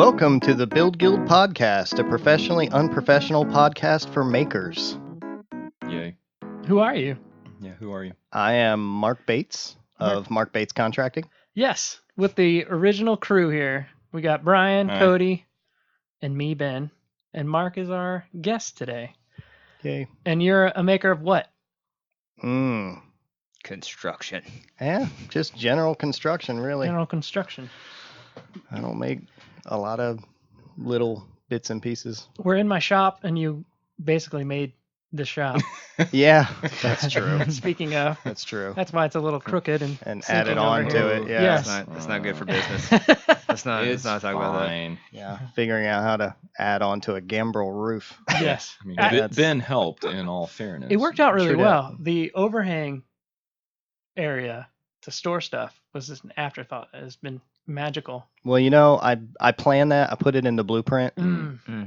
Welcome to the Build Guild Podcast, a professionally unprofessional podcast for makers. Yay. Who are you? Yeah, who are you? I am Mark Bates of Mark Bates Contracting. Yes, with the original crew here. We got Brian, Hi. Coty, and me, Ben. And Mark is our guest today. Yay. And you're a maker of what? Construction. Yeah, just general construction, really. General construction. I don't make a lot of little bits and pieces. We're in my shop, and you basically made the shop. Yeah, that's true. Speaking of, That's true. that's why it's a little crooked and And sinking added over on here. to it, yeah. Yes. That's not good for business. Let's not talk about that. fine. Yeah, figuring out how to add on to a gambrel roof. Yes. I mean, That's- Ben helped in all fairness. It worked out really Sure did. well. The overhang area to store stuff was just an afterthought. It's been magical. Well, you know, I planned that. I put it in the blueprint.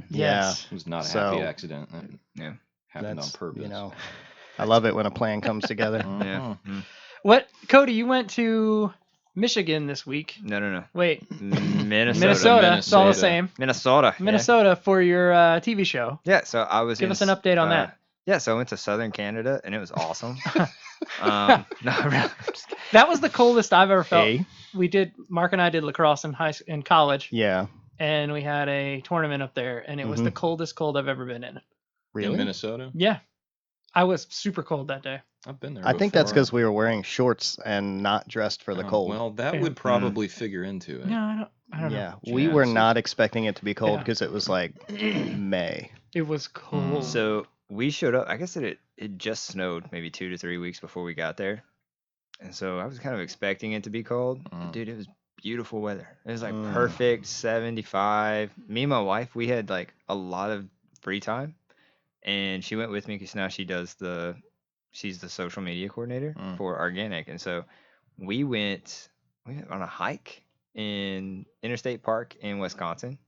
Yes. It was not a So- happy accident. That Yeah. happened on That's, purpose. you know, I love it when a plan comes together. Yeah. What, Coty? You went to Michigan this week. No. Wait, Minnesota. It's all the Minnesota. same. Minnesota. Minnesota for your TV show. Yeah. So I was. Give us an update on that. Yeah. So I went to Southern Canada and it was awesome. No, really. Just kidding. That was the coldest I've ever felt. Hey, Mark and I did lacrosse in college, yeah, and we had a tournament up there, and it was the coldest cold I've ever been in. really? In Minnesota? Yeah, I was super cold that day. I've been there I think that's before. because we were wearing shorts and not dressed for the Oh, cold. Well, that Yeah. would probably figure into it. No, I don't yeah, know. we were Jansen. not expecting it to be cold Yeah. because it was like May. It was cold. So we showed up. I guess it just snowed maybe 2 to 3 weeks before we got there, and so I was kind of expecting it to be cold. But dude, it was beautiful weather. It was like perfect 75. Me and my wife, we had like a lot of free time, and she went with me because now she's the social media coordinator for Organic, and so we went on a hike in Interstate Park in Wisconsin,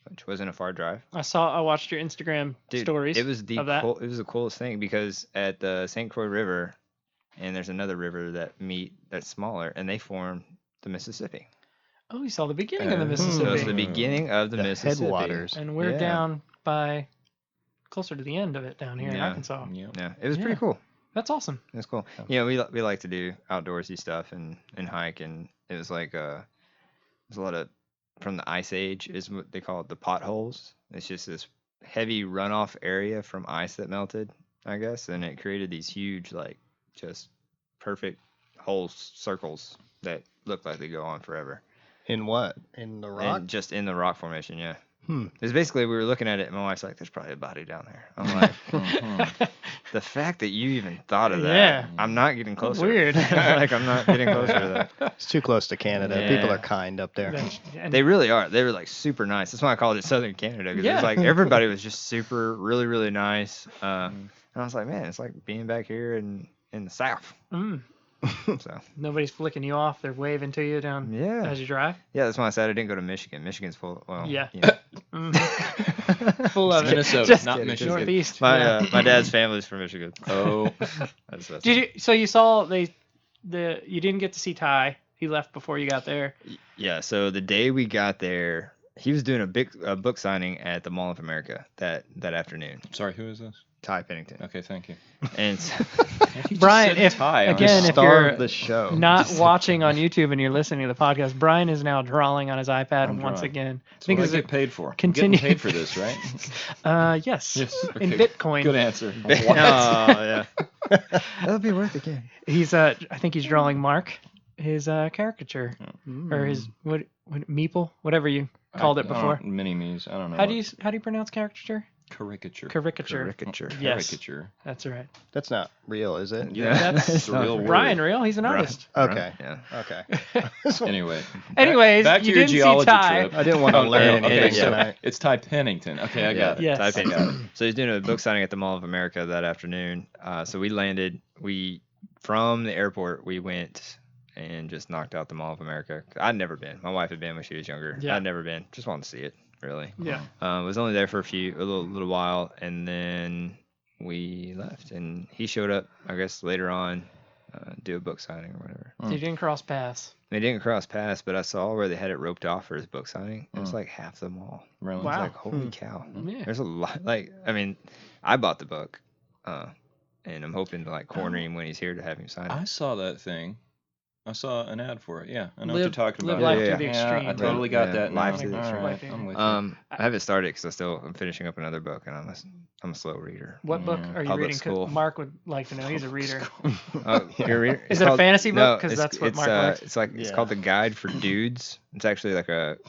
which wasn't a far drive. I watched your Instagram Dude, stories. It was of that. it was the coolest thing because at the St. Croix River, and there's another river that's smaller, and they form the Mississippi. Oh, you saw the beginning of the So Mississippi, it's the beginning of the Mississippi. headwaters. and we're Yeah. down by closer to the end of it down here in Yeah. Arkansas. Yeah. Yeah, it was Yeah. pretty cool. That's awesome. It was cool. You know, we like to do outdoorsy stuff and hike, and it was like there's a lot of from the Ice Age is what they call it, the potholes. It's just this heavy runoff area from ice that melted, I guess, and it created these huge like just perfect holes, circles that look like they go on forever. In what? In the rock? And just in the rock formation, yeah. Hmm. It's basically we were looking at it, and my wife's like, "There's probably a body down there." I'm like, the fact that you even thought of that, Yeah. I'm not getting closer. Weird. Like I'm not getting closer to that. It's too close to Canada. People Yeah. are kind up there. And They really are. They were like super nice. That's why I called it Southern Canada because it Yeah. was like everybody was just super, really, really nice. And I was like, man, it's like being back here in the South. So nobody's flicking you off. They're waving to you down yeah, as you drive. yeah. That's why I said I didn't go to Michigan. Michigan's full. Well, Yeah. you know. Full of it. Minnesota, Just not kidding, Michigan. northeast. My yeah. my dad's family's from Michigan. Oh, That's Did you? So you saw you didn't get to see Ty. He left before you got there. Yeah, so the day we got there, he was doing a book signing at the Mall of America that afternoon. sorry, who is this? Ty Pennington. Okay, thank you. And so, Brian, if again, if Star you're of the show. not watching on YouTube and you're listening to the podcast, Brian is now drawing on his iPad I'm once drawing. again. That's I think what this I is get paid for. continue- I'm getting paid for this, right? yes, Yes. in Okay, Bitcoin. Good answer. oh yeah, that'll be worth it again. He's I think he's drawing Mark, his caricature or his what meeple, whatever you called it before. Mini me's. I don't know. How do you pronounce caricature? Caricature. Caricature. Caricature. Yes. Caricature. That's right. That's not real, is it? Yeah, That's It's a real word. Brian Real. He's an artist. Okay. Yeah. Okay. Anyway. Anyways, back to you your didn't see geology Ty. trip. I didn't want to learn okay, anything so- tonight. It's Ty Pennington. Okay, I got it. Yes. Ty Pennington. So he's doing a book signing at the Mall of America that afternoon. So we landed. From the airport, we went and just knocked out the Mall of America. I'd never been. My wife had been when she was younger. Yeah. I'd never been. Just wanted to see it, really. Yeah. Was only there for a little while, and then we left. And he showed up, I guess, later on do a book signing or whatever. So you didn't cross paths. They didn't cross paths, but I saw where they had it roped off for his book signing. It was like half the mall. Really? I was like, holy cow. Yeah. There's a lot. Like, I mean, I bought the book, and I'm hoping to like corner him when he's here to have him sign it. I saw that thing. I saw an ad for it. Yeah, I know what you're talking Live about. life Yeah, to the Yeah, extreme. I totally got that now. Life to the All extreme. right, I'm with you. I haven't started because I'm finishing up another book, and I'm a slow reader. What book are you Public reading? 'Cause school. Mark would like to know. He's a reader. You're a reader? Is it a fantasy book? No, 'Cause that's what it's, Mark likes. It's called The Guide for Dudes. It's actually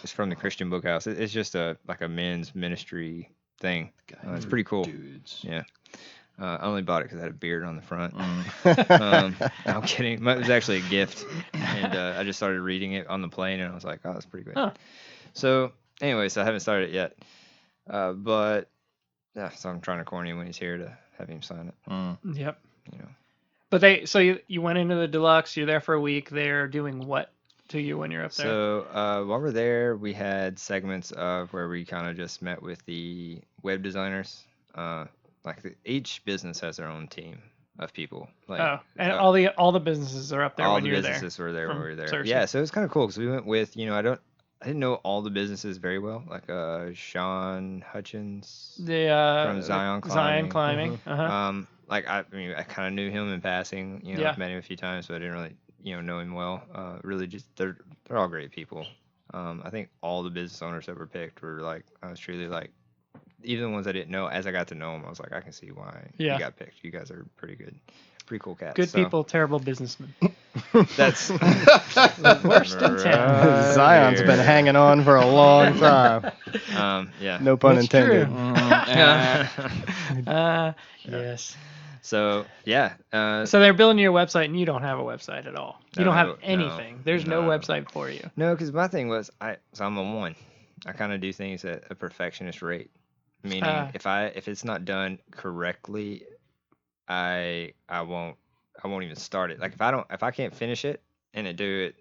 it's from the Christian Book House. It's just a men's ministry thing. It's pretty cool. Dudes. Yeah. I only bought it because I had a beard on the front. I'm kidding. It was actually a gift, and I just started reading it on the plane, and I was like, "Oh, that's pretty good." Huh. So, anyways, I haven't started it yet, but yeah, so I'm trying to corner him when he's here to have him sign it. Yep. You know. But so you went into the deluxe. You're there for a week. They're doing what to you when you're up there? So while we're there, we had segments of where we kind of just met with the web designers. Each business has their own team of people. And all the businesses are up there all when the you're there. businesses were there when we were there. Cersei. Yeah, so it was kind of cool because we went with I didn't know all the businesses very well, like Sean Hutchins from Zion Climbing. Uh-huh. I kind of knew him in passing. I've met him a few times, but I didn't really know him well. Really, just they're all great people. I think all the business owners that were picked were I was truly even the ones I didn't know. As I got to know them, I was like, I can see why you got picked. You guys are pretty good. Pretty cool cats. Good people, terrible businessmen. That's the worst in town. Zion's been hanging on for a long time. Yeah. No pun That's intended. True. Yes. So yeah. So they're building your website, and you don't have a website at all. You don't have No, anything. There's no website for you. No, because my thing was I'm a one. I kind of do things at a perfectionist rate. Meaning, if it's not done correctly, I won't even start it. Like if I can't finish it and do it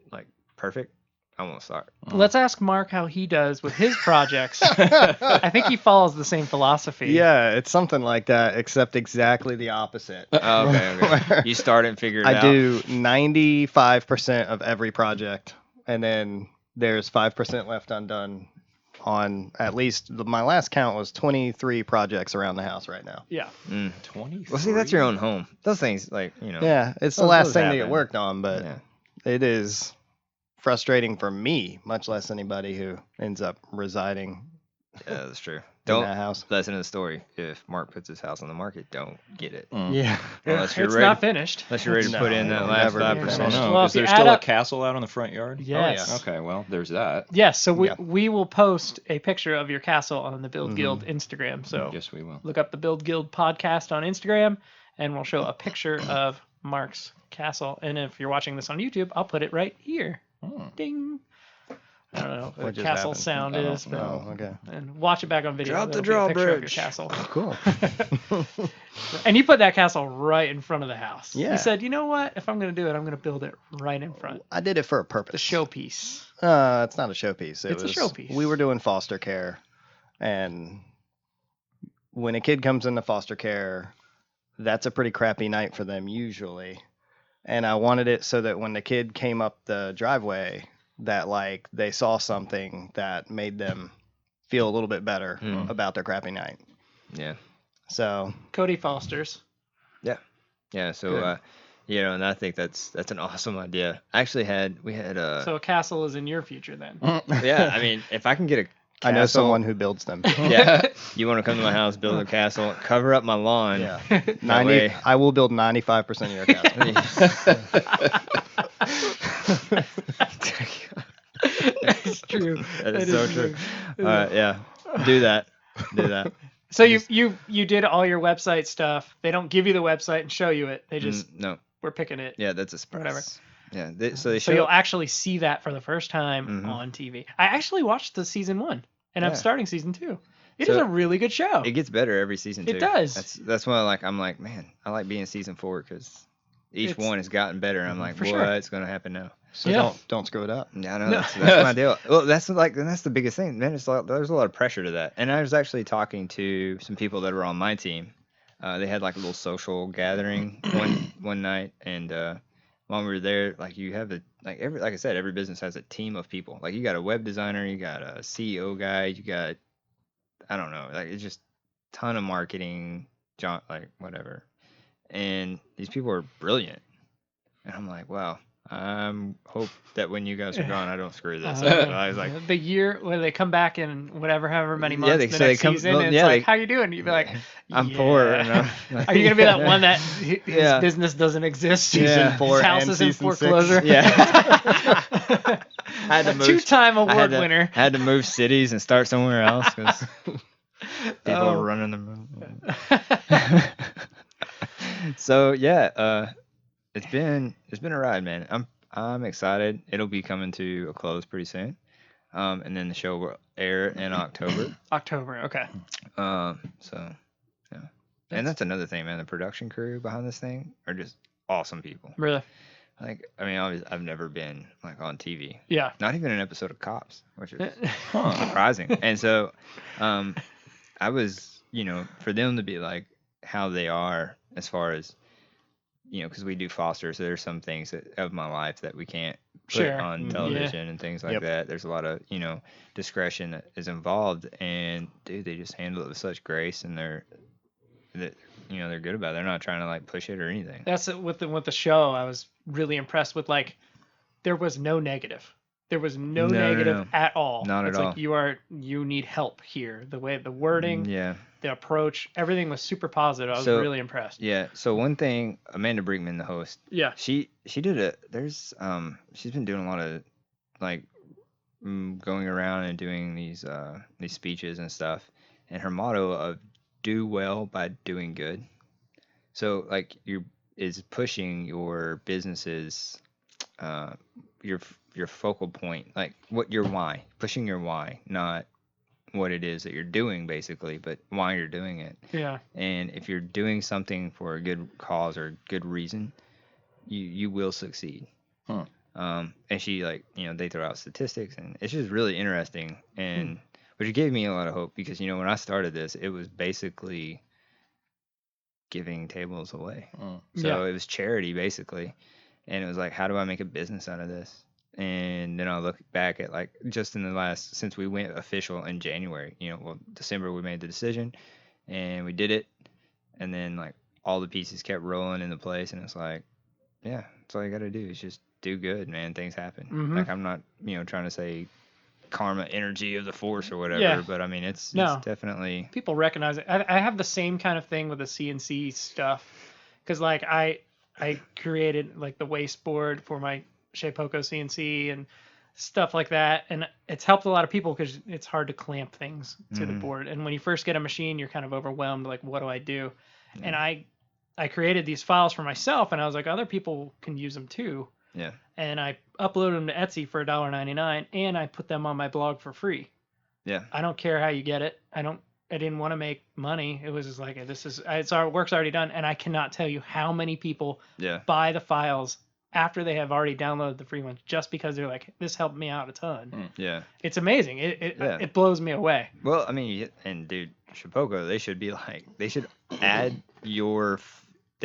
perfect, I won't start. Let's ask Mark how he does with his projects. I think he follows the same philosophy. Yeah, it's something like that, except exactly the opposite. Okay. You start and figure it out. I do 95% of every project, and then there's 5% left undone on at least my last count was 23 projects around the house right now. Yeah. 23. Well, see, that's your own home. Those things, Yeah, it's the last thing to get worked on, but it is frustrating for me, much less anybody who ends up residing. Yeah, that's true. In that house. Lesson of the story: if Mark puts his house on the market, don't get it. Yeah. Unless you're It's ready, not finished. Unless you're ready to put in that last never be 5%. finished. No, Well, is if you there add still up- a castle out in the front yard? Yes. Okay, well, there's that. Yes. So Yeah. we will post a picture of your castle on the Build Guild Instagram. So Yes, we will. look up the Build Guild podcast on Instagram, and we'll show a picture of Mark's castle. And if you're watching this on YouTube, I'll put it right here. Ding. I don't know What what just castle happened? sound is, but Okay. and watch it back on video. Drop the There'll be a picture of your drawbridge. castle. Cool. And you put that castle right in front of the house. Yeah. You said, you know what? If I'm going to do it, I'm going to build it right in front. I did it for a purpose. The showpiece. It's not a showpiece. It's a showpiece. We were doing foster care, and when a kid comes into foster care, that's a pretty crappy night for them usually. And I wanted it so that when the kid came up the driveway, that they saw something that made them feel a little bit better about their crappy night. Yeah. So Coty Foster's. Yeah. So, and I think that's an awesome idea. Actually, we had So a castle is in your future then. yeah. I mean, if I can get a castle, I know someone who builds them. Yeah. You want to come to my house, build a castle, cover up my lawn. Yeah. That 90. way- I will build 95% of your castle. That's true. That is so true. Yeah. Do that. So you did all your website stuff. They don't give you the website and show you it. They just no. we're picking it. Yeah, that's a surprise. Whatever. Yeah. So So you'll actually see that for the first time on TV. I actually watched the season 1, and I'm starting season 2. It is a really good show. It gets better every season too. It does. That's why I'm like, man, I like being season 4 because each one has gotten better. And I'm like, what's going to happen now? So don't screw it up. Yeah, no, that's my deal. Well, that's the biggest thing, man. There's a lot of pressure to that. And I was actually talking to some people that were on my team. They had a little social gathering one night, and while we were there, like you have like I said, every business has a team of people. Like you got a web designer, you got a CEO guy, you got, I don't know, like it's just ton of marketing, like whatever. And these people are brilliant. And I'm like, wow, I hope that when you guys are gone, I don't screw this up. So I was like, the year when they come back in however many Yeah, months they- the so they next come- season, well, and it's yeah, like, they- how you doing? You'd be like, I'm poor. And yeah. I'm, Are you gonna be that one that his Yeah. business doesn't exist? Season Yeah. 4 His house and is in season 6. foreclosure. Yeah. I had to A move. two-time I award had to, winner. had to move cities and start somewhere else because people Oh. are running them. So yeah, it's been a ride, man. I'm excited. It'll be coming to a close pretty soon. And then the show will air in October. October. Okay. So yeah. And that's another thing, man. The production crew behind this thing are just awesome people. Really. Like, I mean, obviously, I've never been like on TV. Yeah. Not even an episode of Cops, which is surprising. And so, I was, for them to be like how they are as far as, because we do foster, so there's some things of my life that we can't put Sure. on Yeah. television and things like Yep. that. There's a lot of, discretion that is involved, and dude, they just handle it with such grace, and they're good about it. They're not trying to like push it or anything. That's it, with the show. I was really impressed with, like, there was no negative. There was no negative no. at all. Not at it's all. like you need help here. The way the wording, Yeah. the approach, everything was super positive. I was So- really impressed. Yeah. So one thing, Amanda Brinkman, the host, Yeah. she did she's been doing a lot of like going around and doing these speeches and stuff, and her motto of "do well by doing good." So like is pushing your business's your focal point, like what your why, pushing your why, not what it is that you're doing basically, but why you're doing it. Yeah. And if you're doing something for a good cause or good reason, you will succeed. Huh. And she they throw out statistics, and it's just really interesting, and which gave me a lot of hope because when I started this, it was basically giving tables away. So Yeah. it was charity basically, and it was like, how do I make a business out of this? And then I look back at like just in the last, since we went official in January, December we made the decision and we did it, and then like all the pieces kept rolling into place, and it's like, yeah, that's all you got to do is just do good, man. Things happen. Mhm. Like I'm not trying to say karma energy of the force or whatever, Yeah. but I mean it's definitely People recognize it. I have the same kind of thing with the CNC stuff, because like I created like the wasteboard for my Shapeoko CNC and stuff like that, and it's helped a lot of people because it's hard to clamp things to the board, and when you first get a machine, you're kind of overwhelmed, like what do I do? And I created these files for myself, and I was like, other people can use them too. Yeah. And I uploaded them to Etsy for $1.99, and I put them on my blog for free. Yeah. I don't care how you get it. I didn't want to make money. It was just like, work's already done, and I cannot tell you how many people Yeah. buy the files after they have already downloaded the free ones just because they're like, this helped me out a ton. Yeah. It's amazing. It blows me away. Well, I mean, and dude, Shapeoko, they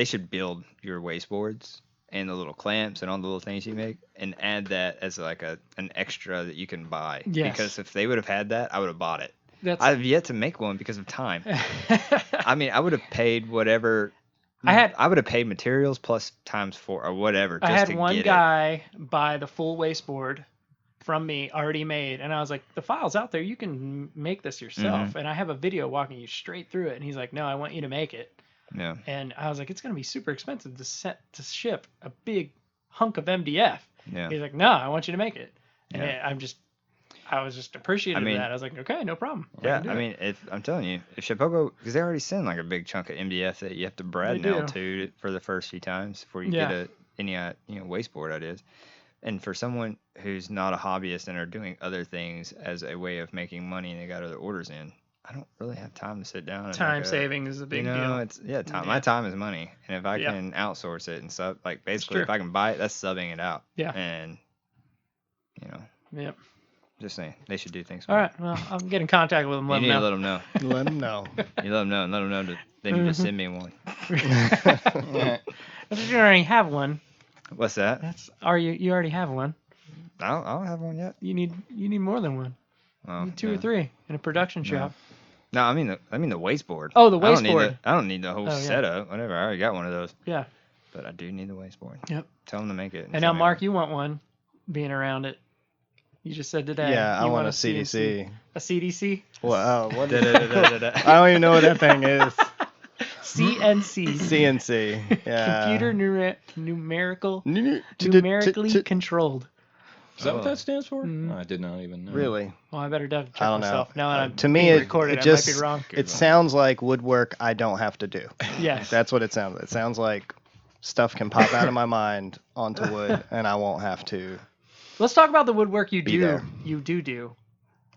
should build your wasteboards and the little clamps and all the little things you make, and add that as like an extra that you can buy. Yes. Because if they would have had that, I would have bought it. That's I've yet to make one because of time. I mean, I would have paid whatever. I would have paid materials plus times 4 or whatever. Just I had to one get guy buy the full wasteboard from me already made, and I was like, the file's out there, you can make this yourself, and I have a video walking you straight through it, and he's like, no, I want you to make it. Yeah. And I was like, it's going to be super expensive to ship a big hunk of MDF. Yeah. He's like, no, I want you to make it. And Yeah. I was just appreciative I mean- of that. I was like, okay, no problem. Yeah, can do I it. mean, if I'm telling you, if Shapeoko, because they already send like a big chunk of MDF that you have to brad They nail do. to for the first few times before you Yeah. get any wasteboard ideas. And for someone who's not a hobbyist and are doing other things as a way of making money and they got other orders in, I don't really have time to sit down and Time make saving is a big deal. It's time. Yeah. My time is money, and if I Yeah. can outsource it and stuff, like basically true. if I can buy it, that's subbing it out. Yeah. And Yep. just saying they should do things. All right. Well, I'll get in contact with them. You Let need them to know. let them know. Let them know. You let them know. And let them know that they need to send me one. If you already have one, What's that? You already have one. I don't have one yet. You need more than one. Oh, You need 2 or yeah. 3 in a production shop. No, I mean the wasteboard. Oh, the I don't need wasteboard. I don't need the whole Oh, yeah. setup. Whatever. I already got one of those. Yeah. But I do need the wasteboard. Yep. Tell them to make it. And now, Mark, you want one. Being around it, you just said today. Yeah, I you want a CDC. A CDC. Wow, what is I don't even know what that thing is. CNC. CNC. Yeah. Computer numerically controlled. Is that what that stands for? Mhm. I did not even know. Really? Well, I better check I don't myself. know. Now that I'm To me, being it recorded, just I might be wrong. it sounds like woodwork I don't have to do. Yes. That's what it sounds. It sounds like stuff can pop out of my mind onto wood, and I won't have to. Let's talk about the woodwork you Be do. there. You do.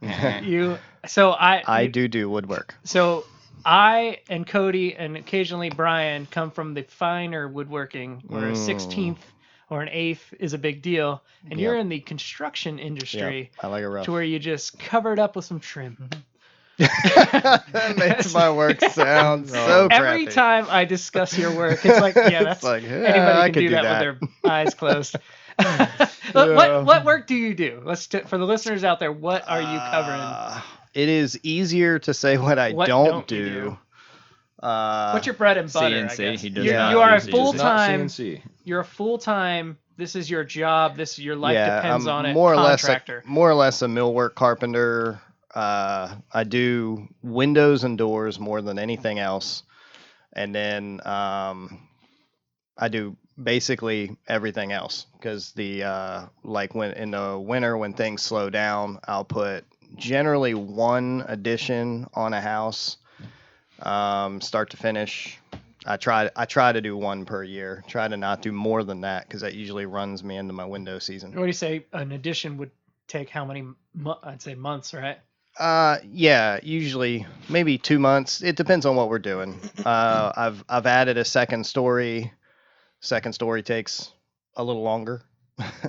I I do woodwork. So I and Coty and occasionally Brian come from the finer woodworking, where a 16th or an eighth is a big deal, and you're Yep. in the construction industry, I like it rough. to where you just cover it up with some trim. That makes my work sound so crappy. Every time I discuss your work, it's like, yeah, that's It's like, yeah, anybody I can could do do that that. with their eyes closed. Yeah. What work do you do? For the listeners out there, what are you covering? It is easier to say what I What don't you do. What's your bread and butter? CNC, I guess? he does You not are a use it. full It's not time. CNC. You're a full time. This is your job. Your life depends I'm on it. more or Contractor. less a millwork carpenter. I do windows and doors more than anything else, and then I do basically everything else because like when in the winter when things slow down, I'll put generally one addition on a house, start to finish. I try to do one per year. Try to not do more than that because that usually runs me into my window season. What do you say? An addition would take how many? I'd say months, right? Yeah, usually maybe 2 months. It depends on what we're doing. I've added a second story. Second story takes a little longer.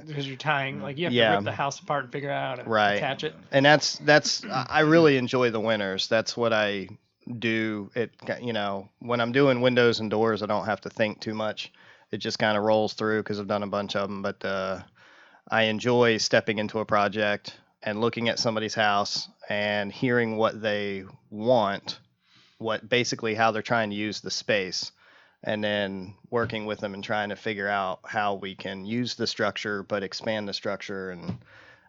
Because you're tying, like you have to Yeah. rip the house apart and figure out how to Right. attach it. And that's I really enjoy the winters. That's what I do. When I'm doing windows and doors, I don't have to think too much. It just kind of rolls through because I've done a bunch of them. But I enjoy stepping into a project and looking at somebody's house and hearing what they want, basically how they're trying to use the space, and then working with them and trying to figure out how we can use the structure but expand the structure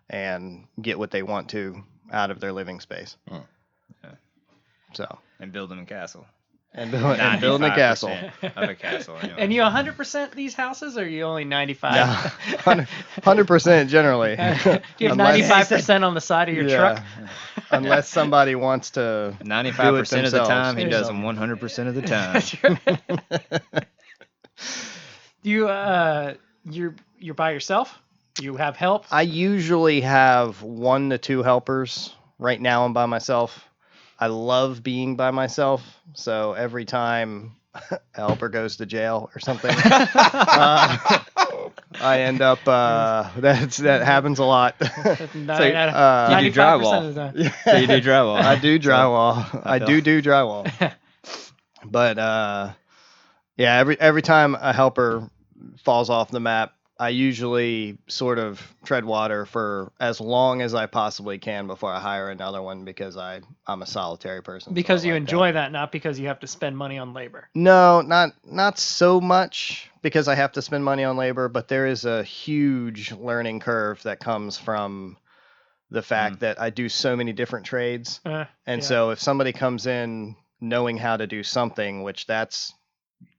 and get what they want to out of their living space. Hmm. Yeah. So And build them a castle. and building a castle. 95% of a castle. Anyway. And you 100% these houses, or are you only 95? Yeah, 100% generally. Do you have Unless- 95% on the side of your Yeah. truck? Unless somebody wants to 95% of the time, he does themselves. them 100% of the time. That's right. Do you're by yourself? Do you have help? I usually have 1 to 2 helpers. Right now I'm by myself. I love being by myself. So every time a helper goes to jail or something, I end up, that happens a lot. Nine out of- uh, You do 95% of the time. So you do drywall. I do drywall. I feel- do drywall. But yeah, every time a helper falls off the map, I usually sort of tread water for as long as I possibly can before I hire another one because I'm a solitary person. so Because I you like enjoy that, not because you have to spend money on labor. No, not so much because I have to spend money on labor, but there is a huge learning curve that comes from the fact that I do so many different trades. And Yeah. so if somebody comes in knowing how to do something, which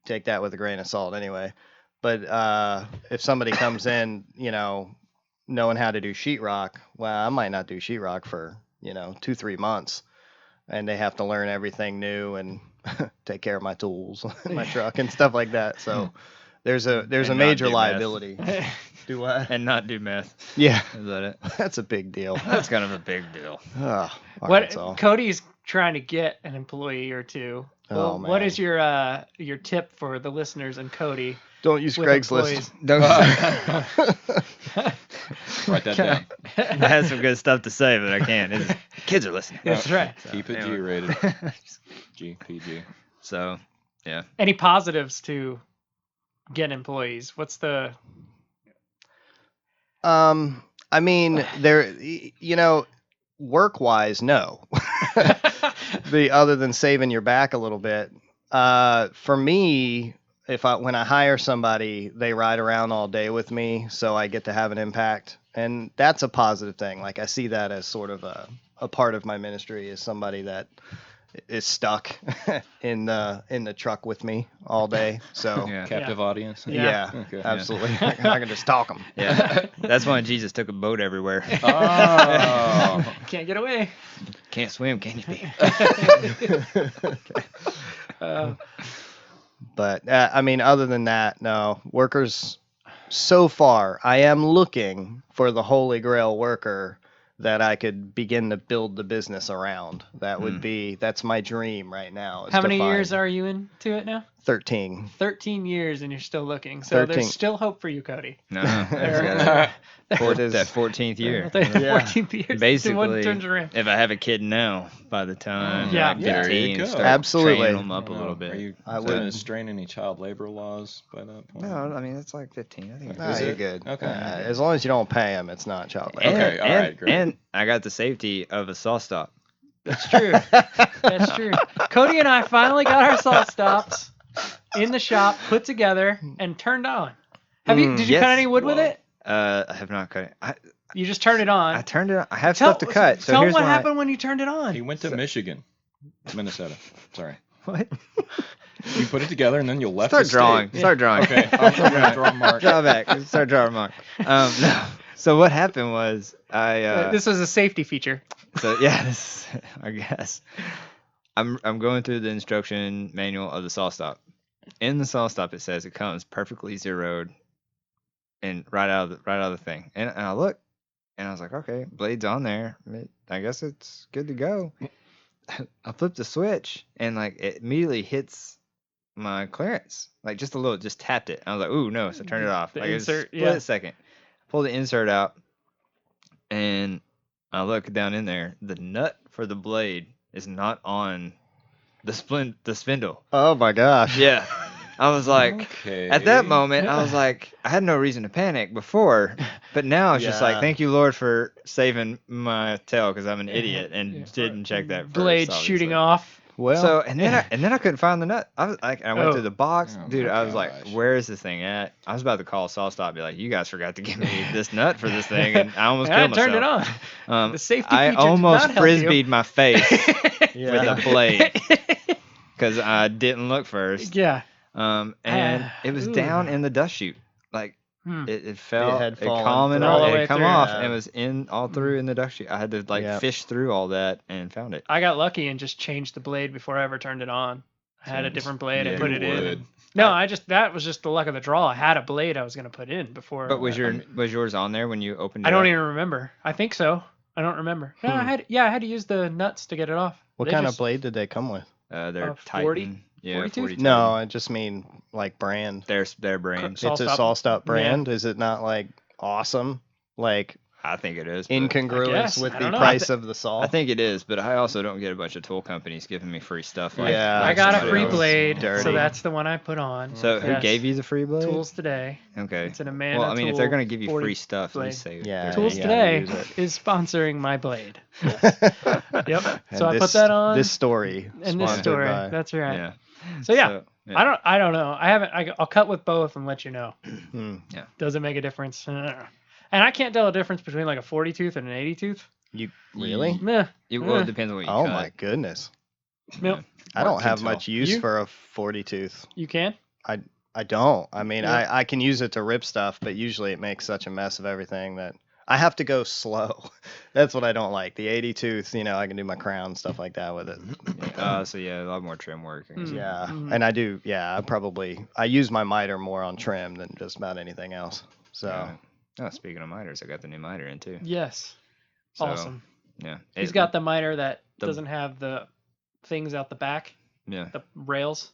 take that with a grain of salt anyway. But if somebody comes in, knowing how to do sheetrock, well, I might not do sheetrock for, 2-3 months. And they have to learn everything new and take care of my tools, my truck and stuff like that. So there's a And not major do meth. liability. Do what? And not do meth. Yeah, Is that it? that's a big deal. That's kind of a big deal. Oh, What Arkansas. Cody's trying to get an employee or two. Oh, What man. is your tip for the listeners and Cody? Don't use with Craigslist. Write that down. I had some good stuff to say, but I can't. Kids are listening. That's right. Keep it anyway. G-rated. GPG. So, yeah. Any positives to get employees? What's the I mean, work wise, no. Other than saving your back a little bit. For me, when I hire somebody, they ride around all day with me, so I get to have an impact, and that's a positive thing. Like I see that as sort of a part of my ministry is somebody that is stuck in the truck with me all day. So Yeah. Captive audience. yeah, Okay. absolutely. I can just talk them. Yeah. That's why Jesus took a boat everywhere. Oh. can't get away? Can't swim, can you, babe? But I mean, other than that, no. Workers, so far, I am looking for the holy grail worker that I could begin to build the business around. That would that's my dream right now. How many years are you into it now? 13. 13 years, and you're still looking. So 13. there's still hope for you, Cody. No. There- That 14th year. The Yeah. 14th year. One Basically, turns around. if I have a kid now, by the time Yeah. they're like There you 15, go. start Absolutely. training them up a little bit. Are you I going to would- strain any child labor laws by that point? No, I mean it's like 15. I think. Nah, Is you're it? good. Okay. As long as you don't pay them, it's not child labor. Okay, all right, great. And I got the safety of a saw stop. That's true. That's true. Cody and I finally got our salt stops in the shop, put together, and turned on. Did you yes. cut any wood with Whoa. it? I have not cut it. You just turned it on. I turned it on. I have stuff to cut. So tell here's them what why. happened when you turned it on. He went to Michigan, Minnesota. Sorry. What? You put it together and then you left Start the drawing. state. Start drawing. Okay. I'm gonna draw a mark. Draw back. Start drawing mark. No. So what happened was This was a safety feature. So yeah, I guess I'm going through the instruction manual of the saw stop. In the saw stop, it says it comes perfectly zeroed, and right out of the thing. And I look, and I was like, okay, blade's on there. I guess it's good to go. I flip the switch, and like it immediately hits my clearance, like just a little, just tapped it. I was like, ooh no, so turn it off. The Like insert, it was a split yeah. second. Pull the insert out, and I look down in there. The nut for the blade is not on the spindle. Oh my gosh. Yeah. I was like, Okay. at that moment, I was like, I had no reason to panic before, but now it's just like, Yeah. thank you, Lord, for saving my tail because I'm an idiot and didn't check that first. Blade shooting obviously. off. Well, So and then I couldn't find the nut. I was like, I went Oh. through the box, Oh dude. my I was like, gosh. where is this thing at? I was about to call SawStop, and be like, you guys forgot to give me this nut for this thing, and I almost And I killed turned it myself. on. The safety I feature did almost not help you. frisbeed my face yeah. with a blade because I didn't look first. Yeah. And it was Ooh. down in the dust chute. Like Hmm. it fell, had it fallen calm and through. All the all, way it come through. off, Yeah. and it was in all through in the dust chute. I had to like Yep. fish through all that and found it. I got lucky and just changed the blade before I ever turned it on. I had a Seems- different blade. yeah, I put you it in. would. No, that was just the luck of the draw. I had a blade I was gonna put in before. But was yours on there when you opened it? I don't up? even remember. I think so. I don't remember. No, I had to use the nuts to get it off. What They kind just- of blade did they come with? They're 40? Titan. Yeah, 40 tooth? 40 No, Titan. I just mean like brand. Their brand. Saw It's a stop. SawStop brand. Is it not like awesome? Like I think it is. but- incongruous guess. with I the don't know. price of the saw? I think it is, but I also don't get a bunch of tool companies giving me free stuff. Like, Yeah, I got a somebody free else. blade, so Dirty. that's the one I put on. So who Yes. gave you the free blade? Tools Today? Okay. It's an Amanda. Well, I mean, if they're Tool gonna give you 40 free stuff, at blade. least say Yeah, Tools you Today gotta use it. is sponsoring my blade. Yep. And So I put that on. This story. and this sponsored story. by- That's right. Yeah. So yeah, yeah. I don't know. I'll cut with both and let you know. Hmm. Does it make a difference? And I can't tell a difference between like a 40 tooth and an 80 tooth. You really? Meh. Well, Eh. it depends on what you Oh cut. my goodness. Nope. I Mark don't can have tell. much use You? for a 40 tooth. You can? I don't. I mean, Yeah. I can use it to rip stuff, but usually it makes such a mess of everything that I have to go slow. That's what I don't like. The 80 tooth, I can do my crown stuff like that with it. So yeah, a lot more trim work. I guess. Yeah, Mhm. and I do. Yeah, I use my miter more on trim than just about anything else. So Yeah. Oh, speaking of miters, I got the new miter in too. Yes. So, Awesome. Yeah. He's got the miter that the- doesn't have the things out the back, Yeah. the rails.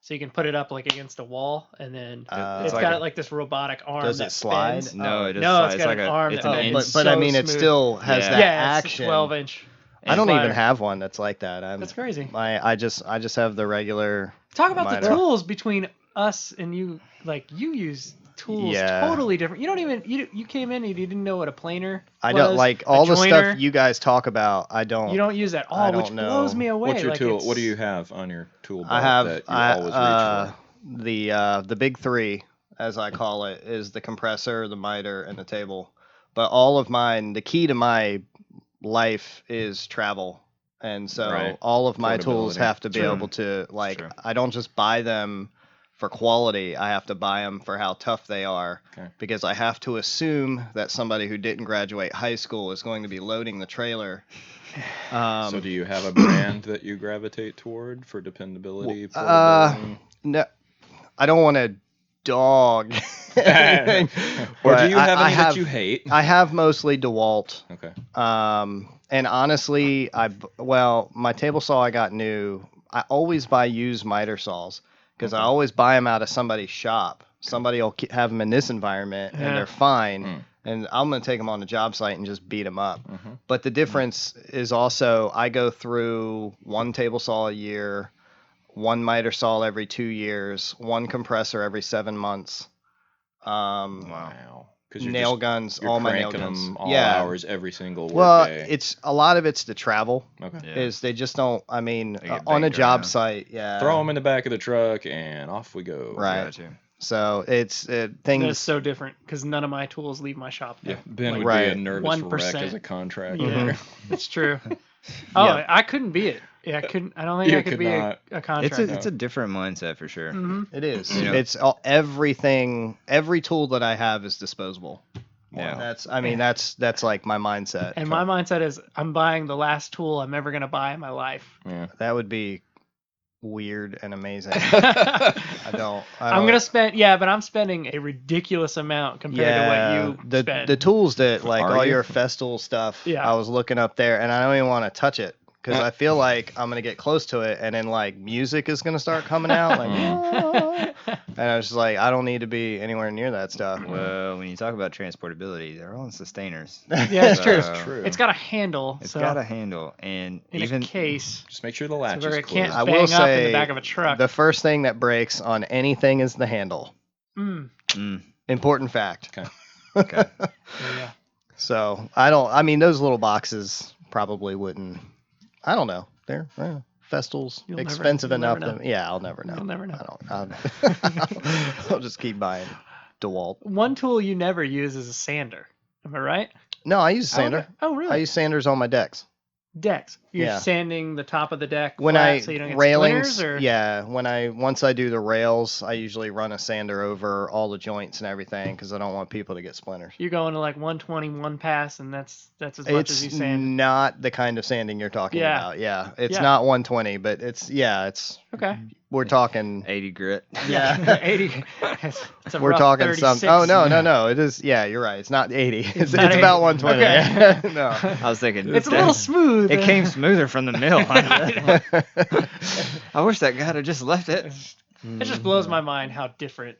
So you can put it up like against a wall, and then Uh, it's like got a- like this robotic arm. Does it that slide? spins. No, it doesn't. No, slide. it's got like an a, arm It's that an bends. ins- but I so mean, it smooth. still has Yeah. that Yeah, it's action. a 12-inch. I don't even slider. have one that's like that. That's crazy. I just have the regular. Talk about the miter. tools between us and you you use tools Yeah. totally different. You don't even you came in and you didn't know what a planer I was, don't like a all the joiner. stuff you guys talk about. I You don't. don't use that I all, which don't blows know. me away. What's your like tool? What do it's- you have on your tool I belt have that you always reach for? the big three, as I call it, is the compressor, the miter, and the table. But all of mine, the key to my life is travel, and so Right. all of my tools Portability. have to be True. able to true. I don't just buy them for quality. I have to buy them for how tough they are, Okay. because I have to assume that somebody who didn't graduate high school is going to be loading the trailer. So do you have a brand that you gravitate toward for dependability, uh, portability? No, I don't want to dog anything, Or do but you have I any that you hate? I have mostly DeWalt. Okay. And honestly, my table saw I got new. I always buy used miter saws because I Okay. always buy them out of somebody's shop. Somebody will have them in this environment Yeah. and they're fine. Mm. And I'm going to take them on the job site and just beat them up. Mhm. But the difference is also I go through one table saw a year, one miter saw every 2 years, one compressor every 7 months. Wow. Because Nail guns, you're all my nail cranking guns. them all Yeah. hours every single work Well, day. it's a lot of it's the travel. Okay. Yeah. Is they just don't. I mean, They get on a banged job around. site, yeah. Throw them in the back of the truck and off we go. Right. Gotcha. So it's That's things. so different because none of my tools leave my shop. Yeah. Though. Ben Like, would be a Right. nervous wreck 1%. as a contractor. Yeah, it's true. Oh, Yeah. I couldn't be it. Yeah, I couldn't. I don't think You I could could be not. a contractor. It's a different mindset for sure. Mhm. It is. You know- It's everything. Every tool that I have is disposable. Yeah. That's like my mindset. And my mindset is I'm buying the last tool I'm ever gonna buy in my life. Yeah. That would be weird and amazing. I'm I don't. gonna spend but I'm spending a ridiculous amount compared to what you spend. the tools that like Are all you? your Festool stuff. Yeah. I was looking up there and I don't even want to touch it because I feel like I'm gonna get close to it and then like music is gonna start coming out like. And I was just like, I don't need to be anywhere near that stuff. Well, when you talk about transportability, they're all in sustainers. Yeah, it's true. So, True. It's got a handle. It's so got a handle, and in even a case. Just make sure the latch where is it can't closed. I will bang up in say the back of a truck. the first thing that breaks on anything is the handle. Mm, Important fact. Okay. okay. Yeah. So I mean, those little boxes probably wouldn't. I don't know. They're Festool's You'll never- expensive you'll enough. never know. Yeah, I'll never know. You'll never know. I don't. I'll just keep buying DeWalt. One tool you never use is a sander. Am I right? No, I use a sander. Oh, really? I use sanders on my decks. Decks. You're Yeah. sanding the top of the deck When flat so you don't get railings, splinters, or yeah. Once I do the rails, I usually run a sander over all the joints and everything because I don't want people to get splinters. you're going to like 121 pass, and that's as much as you It's sand. not the kind of sanding you're talking Yeah. about. Yeah, it's Yeah. not 120, but it's Okay. we're talking. 80 grit. Yeah. 80. It's a We're rough talking 36. some. Oh no! It is. Yeah, you're right. It's not 80. It's not about 80. 120. Okay. no. I was thinking It's a little smooth. It came smoother from the mill. I wish that guy had just left it. It just blows my mind how different.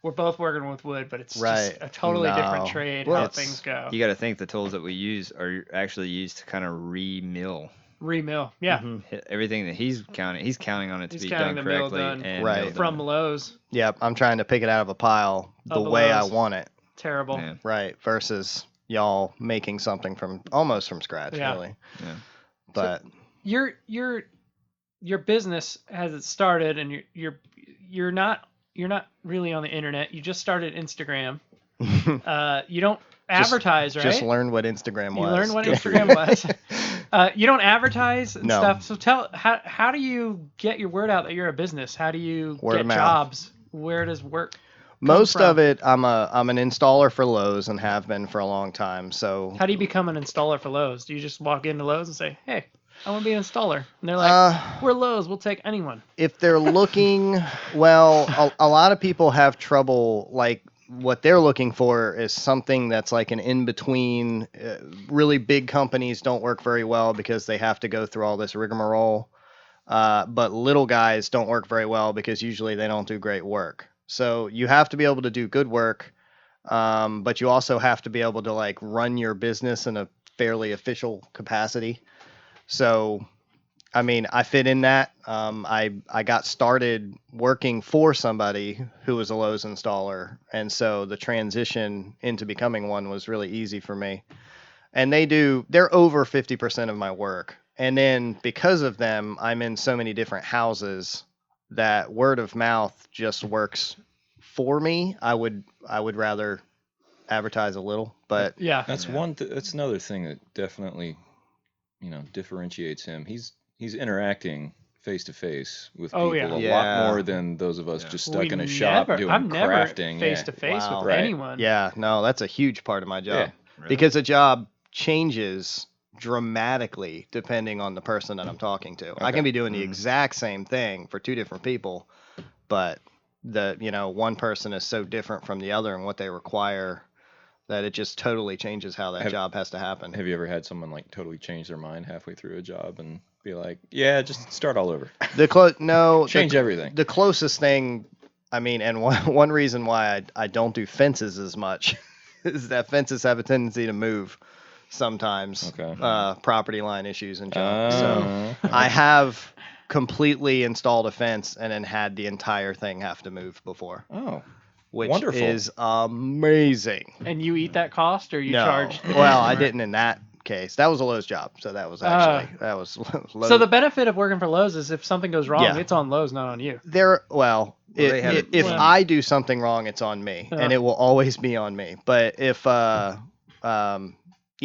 We're both working with wood, but it's Right. just a totally different No. trade Well, how it's- things go. You got to think the tools that we use are actually used to kind of re-mill Remill. Yeah. Mhm. everything that he's counting on it to He's be counting done the mill correctly done. and Right. mill From done. Lowe's. Yep. I'm trying to pick it out of a pile the Of the way I Lowe's. want it. Terrible. Yeah. Right. Versus y'all making something from almost from scratch, Yeah. really. Yeah. But Your business as it started, and you're not really on the internet. You just started Instagram. You don't advertise, right? just learned what Instagram You was. learned what Good for Instagram was. You don't advertise and No. stuff. So how do you get your word out that you're a business? How do you Word get of mouth. jobs? Where does work? Most from? of it, I'm an installer for Lowe's and have been for a long time. So How do you become an installer for Lowe's? Do you just walk into Lowe's and say, "Hey, I want to be an installer," and they're like, "We're Lowe's. We'll take anyone." if they're looking, well, a lot of people have trouble. Like what they're looking for is something that's like an in between. Really big companies don't work very well because they have to go through all this rigmarole. But little guys don't work very well because usually they don't do great work. So you have to be able to do good work, but you also have to be able to like run your business in a fairly official capacity. So I mean, I fit in that. I got started working for somebody who was a Lowe's installer, and so the transition into becoming one was really easy for me. And they're over 50% of my work. And then because of them, I'm in so many different houses that word of mouth just works for me. I would rather advertise a little, but Yeah. That's that's another thing that definitely, differentiates him. He's interacting face to face with Oh, people yeah. a lot Yeah. more than those of us just stuck in a shop doing I'm never crafting. face to face Wow. with Right. anyone. yeah, no, that's a huge part of my job. Really? Because a job changes dramatically depending on the person that I'm talking to. I can Okay. be doing the exact same thing for two different people, but one person is so different from the other and what they require that it just totally changes how that job has to happen. Have you ever had someone like totally change their mind halfway through a job and be like, "Yeah, just start all over, change everything"? The closest thing, I mean, and one reason why I don't do fences as much is that fences have a tendency to move sometimes. Okay. Property line issues and junk. So Oh. I have completely installed a fence and then had the entire thing have to move before, Oh, which wonderful. is amazing. And you eat that cost, or you No, charge? the well, I customer? didn't in that case. That was a Lowe's job, so that was actually that was Lowe's. So the benefit of working for Lowe's is if something goes wrong, Yeah. it's on Lowe's, not on you. they have if Well- I do something wrong, it's on me, and it will always be on me. But if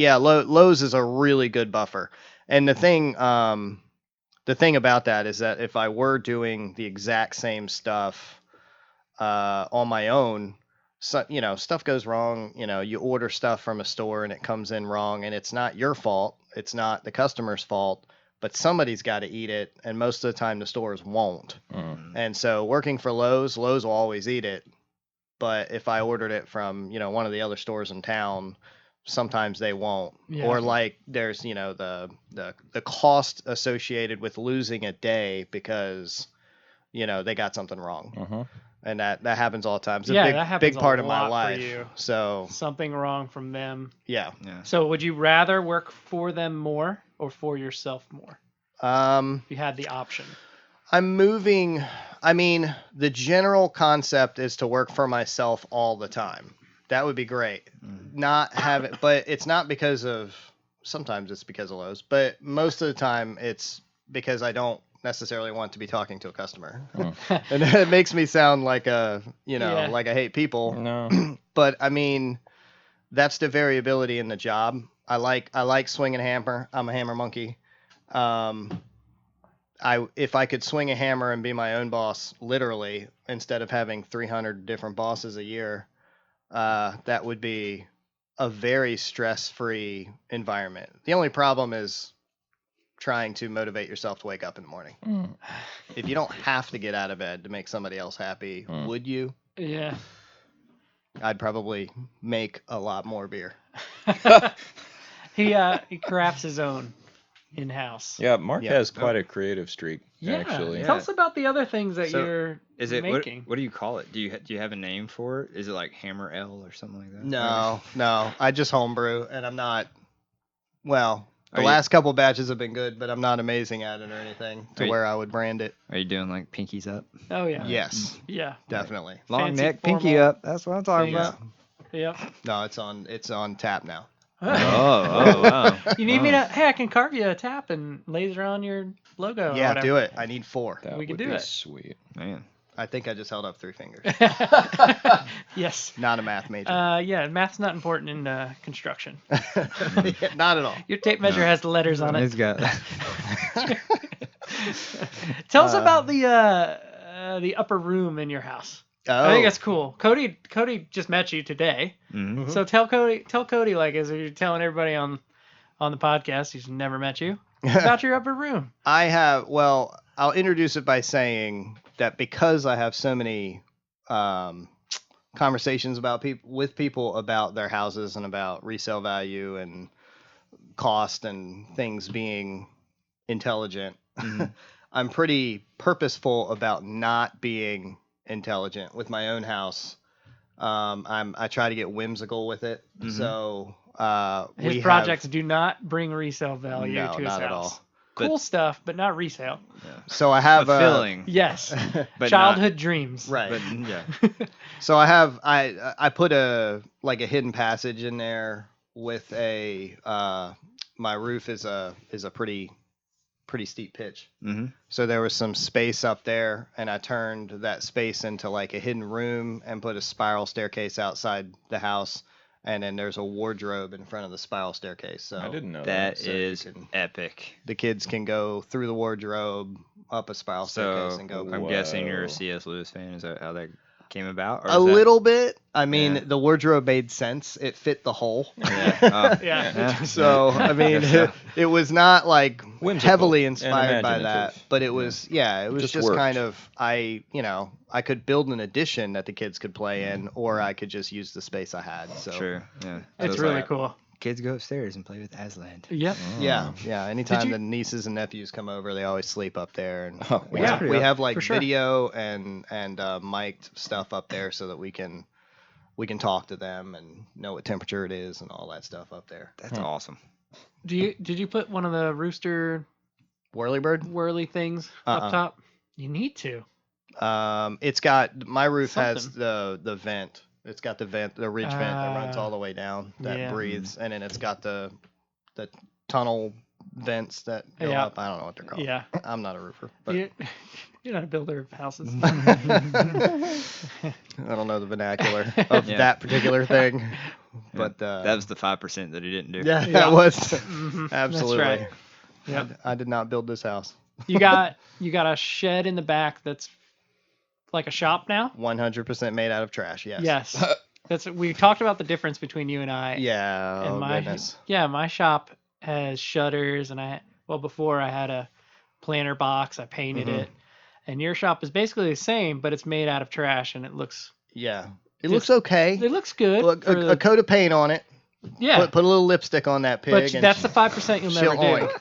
Lowe's is a really good buffer, and the thing about that is that if I were doing the exact same stuff on my own, so, stuff goes wrong. You order stuff from a store and it comes in wrong, and it's not your fault. It's not the customer's fault, but somebody's got to eat it, and most of the time the stores won't. And so working for Lowe's will always eat it. But if I ordered it from, one of the other stores in town, sometimes they won't. Yeah. Or like there's, the cost associated with losing a day because, they got something wrong. And that happens all the time. It's a that happens big part a of my lot life. for you. So Something wrong from them. yeah. So would you rather work for them more or for yourself more? If you had the option. I'm moving. I mean, the general concept is to work for myself all the time. That would be great. Not have it, but it's not because of. Sometimes it's because of Lowe's, but most of the time it's because I don't necessarily want to be talking to a customer, and it makes me sound like like I hate people. No. But I mean, that's the variability in the job. I like swinging a hammer. I'm a hammer monkey. If I could swing a hammer and be my own boss, literally, instead of having 300 different bosses a year, that would be a very stress-free environment. The only problem is trying to motivate yourself to wake up in the morning. If you don't have to get out of bed to make somebody else happy, would you? Yeah. I'd probably make a lot more beer. He crafts his own in-house. Yeah, Mark Yeah. has quite a creative streak, actually. Tell us about the other things that So, you're Is it making. what do you call it? Do you have a name for it? Is it like Hammer L or something like that? No. I just homebrew, and I'm not. Well, the Are you- last couple batches have been good, but I'm not amazing at it or anything to Are you- where I would brand it. Are you doing like pinkies up? Oh yeah. Yes, Yeah. definitely. Long Fancy neck, pinky formal up. That's what I'm talking Yeah. about. Yep. No, it's on tap now. Oh, wow. You need me to? Hey, I can carve you a tap and laser on your logo. or Yeah, whatever. do it. I need 4. That We could would do be it. sweet. Man. I think I just held up 3 fingers. Yes. Not a math major. Yeah, math's not important in construction. Yeah, not at all. Your tape measure has the letters on He's it. got Tell us about the upper room in your house. Oh, I think that's cool. Coty just met you today, Mhm. so tell Coty like as you're telling everybody on the podcast who's never met you about your upper room. I'll introduce it by saying that because I have so many conversations with people about their houses and about resale value and cost and things being intelligent, I'm pretty purposeful about not being intelligent with my own house. I try to get whimsical with it. So His projects do not bring resale value no, to his not house. at all. cool stuff, but not resale. So I have fulfilling. Yes, But childhood dreams. right. But yeah. So I put a hidden passage in there with a my roof is a pretty steep pitch. Mm-hmm. So there was some space up there, and I turned that space into like a hidden room and put a spiral staircase outside the house, and then there's a wardrobe in front of the spiral staircase. So I didn't know That So you is can- epic. the kids can go through the wardrobe, up a spiral staircase, So and go. I'm guessing you're Whoa. a C.S. Lewis fan. Is that how that came about? Or A is that- little bit. I mean, Yeah. the wardrobe made sense. It fit the hole. Yeah. Oh, Yeah. So I mean, Guess so. it was not like Whimsical heavily and inspired by that, imaginative. but it was it was Just just worked. kind of I could build an addition that the kids could play in, or I could just use the space I had. So Sure. Yeah. It's That's really like- cool. Kids go upstairs and play with Aslan. Yep. yeah. Anytime you- the nieces and nephews come over, they always sleep up there, and Oh, we wow. have, we have like For sure. video and mic'd stuff up there so that we can talk to them and know what temperature it is and all that stuff up there. That's awesome. Did you put one of the rooster Whirlybird. whirly things Uh-uh. up top? You need to. It's got my roof has Something. the vent. It's got the ridge vent that runs all the way down that yeah. breathes, and then it's got the tunnel vents that go Yeah. up. I don't know what they're called. Yeah. I'm not a roofer, but You're not a builder of houses. I don't know the vernacular of Yeah. that particular thing. But That was the 5% that he didn't do. yeah, Yeah. that was Mhm. absolutely. That's right. Yep. I did not build this house. You got a shed in the back that's like a shop now. 100% made out of trash. Yes. Yes. That's we talked about the difference between you and I. Yeah. And Oh my goodness. my shop has shutters, and before I had a planter box. I painted Mhm. it, and your shop is basically the same, but it's made out of trash, and it looks Yeah. It Just- looks okay. it looks good. Look, for a coat of paint on it. yeah, Put a little lipstick on that pig. but and that's the 5% you'll never she'll do. oink.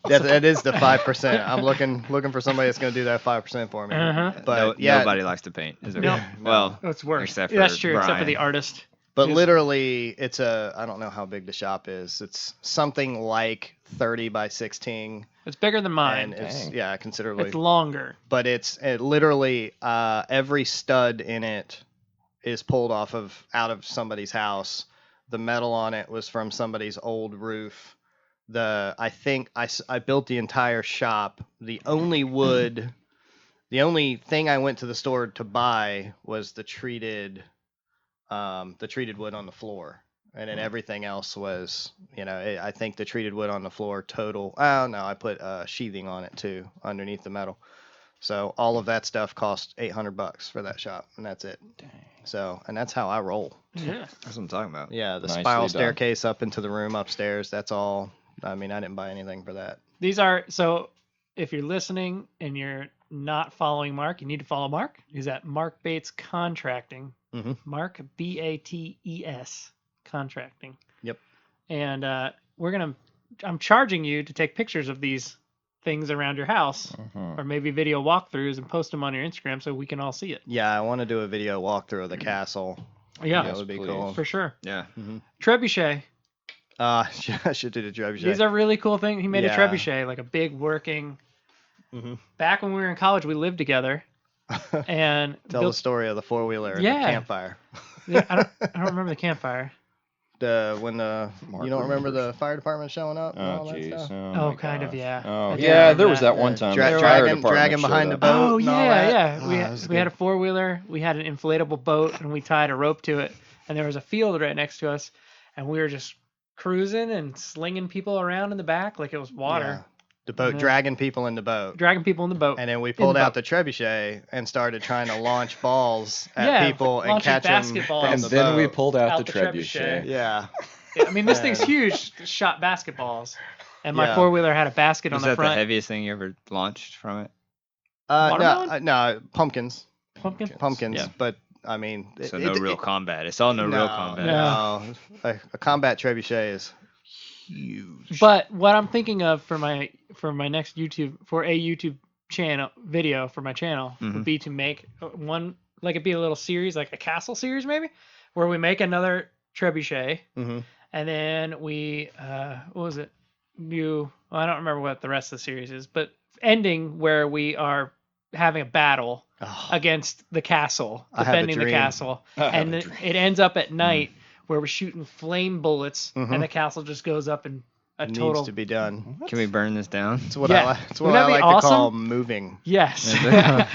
That is the 5%. I'm looking for somebody that's going to do that 5% for me. Uh-huh. But yeah, Nobody likes to paint. Is it? No. Well, Oh, it's worse. Except That's for true, except for the Brian. artist. but is- literally, it's I don't know how big the shop is. It's something like 30 by 16, It's bigger than mine. and it's Dang. considerably. It's longer. But it literally every stud in it is pulled out of somebody's house. The metal on it was from somebody's old roof. I think I built the entire shop. The only thing I went to the store to buy was the treated wood on the floor, and then everything else was, I think the treated wood on the floor total. Oh no, I put sheathing on it too underneath the metal. So all of that stuff cost $800 for that shop, and that's it. Dang. So, and that's how I roll. Yeah. That's what I'm talking about. Yeah, the Nicely spiral done. staircase up into the room upstairs. That's all. I mean, I didn't buy anything for that. These are so. If you're listening and you're not following Mark, you need to follow Mark. He's at Mark Bates Contracting. Mhm. Mark BATES Contracting. Yep. And I'm charging you to take pictures of these things around your house, Mhm. or maybe video walkthroughs, and post them on your Instagram so we can all see it. Yeah, I want to do a video walkthrough of the castle. Yeah, That would be please. cool. for sure. Yeah. Trebuchet. I should do the trebuchet. These are really cool things. He made a Yeah. trebuchet, like a big working. Mhm. Back when we were in college, we lived together, and Tell the story of the 4-wheeler and Yeah. the campfire. Yeah, I don't remember the campfire. When Mark you don't remember remembers. the fire department showing up and all Oh, that jeez. stuff? Oh, my kind of, gosh. yeah. Oh, I do yeah. remember There was that. that one time. Dra- the fire dragon department behind showed the up. boat. Oh and all yeah, that. yeah. Oh, We that was had a good. 4-wheeler. We had an inflatable boat, and we tied a rope to it. And there was a field right next to us, and we were just cruising and slinging people around in the back like it was water, Yeah. The boat, Yeah. dragging people in the boat. dragging people in the boat. And then we pulled the out boat. the trebuchet and started trying to launch balls at Yeah, people and launching catch them basketballs. from And the then we boat. pulled out Out the the trebuchet. trebuchet. Yeah. Yeah, I mean, this thing's And- huge. Shot basketballs, and my Yeah. 4-wheeler had a basket Was on the that the front. heaviest thing you ever launched from it? Watermelon? No, pumpkins. Pumpkin. Yeah. But I mean, So no real combat. It's all no real combat. No, a combat trebuchet is huge. But what I'm thinking of for my next YouTube channel video for my channel Mhm. would be to make one, like it'd be a little series, like a castle series maybe, where we make another trebuchet, Mhm. and then we what was it? Well, I don't remember what the rest of the series is, but ending where we are having a battle Oh, against the castle, I have a defending the dream. castle, I have and a it dream. it ends up at night where we're shooting flame bullets, Mhm. and the castle just goes up in a it total. needs to be done. Can we burn this down? It's what Yeah. I like. It's Wouldn't what I that be like to call awesome? moving. Yes. Yeah.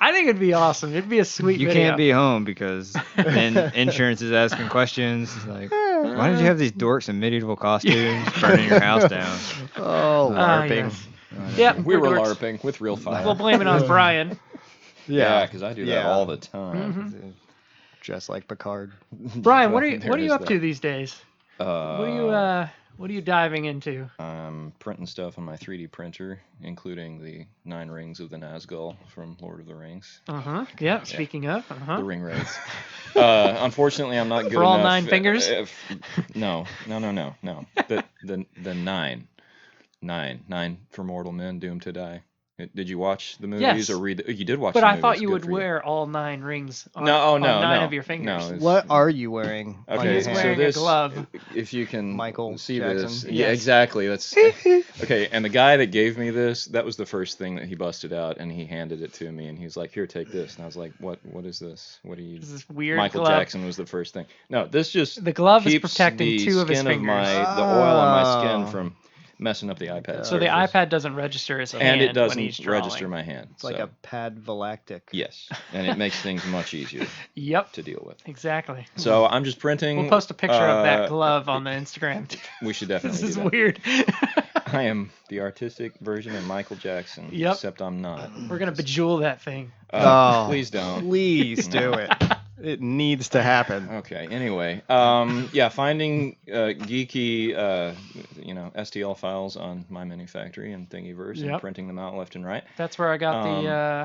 I think it'd be awesome. It'd be a sweet You video. can't be home because then insurance is asking questions like, why did you have these dorks in medieval costumes burning your house down? Oh, Ah, LARPing. yes. Yep, We were dorks. LARPing with real fire. We'll blame it on Brian. Yeah, because I do that all the time. Mhm. Just like Picard. Brian, what are you There is up that. to these days? What are you diving into? I'm printing stuff on my 3D printer, including the 9 rings of the Nazgul from Lord of the Rings. Yeah. Speaking of. The ring race. Unfortunately, I'm not good For all enough. 9 fingers? No. The 9. 9 for mortal men doomed to die. Did you watch the movies Yes. or read? You did watch. But the I movies. thought you Good would for wear all 9 rings on, No, on no, 9 no, of your fingers. no, it's- What are you wearing? on Okay, your He's hand? so wearing a this, glove. if you can Michael see Jackson? this, Yes. yeah, exactly. That's okay. And the guy that gave me this, that was the first thing that he busted out, and he handed it to me, and he's like, "Here, take this." And I was like, "What? What is this? What are you?" This is weird Michael glove. Jackson was the first thing. No, this just The glove is keeps protecting the 2 of his skin fingers. the oil on my skin Oh. from messing up the iPad. So the surface. iPad doesn't register his hand and it when he's doesn't drawing. register my hand. It's like so, a Padvalactic. yes, and it makes things much easier Yep. to deal with. Exactly. So I'm just printing. We'll post a picture of that glove on the Instagram. We should definitely This is do that. weird. I am the artistic version of Michael Jackson, Yep. except I'm not. We're gonna bejewel that thing. Oh, Please don't. Please do it. It needs to happen. Okay. Anyway, yeah, finding geeky, STL files on My Mini Factory and Thingiverse and Yep. printing them out left and right. That's where I got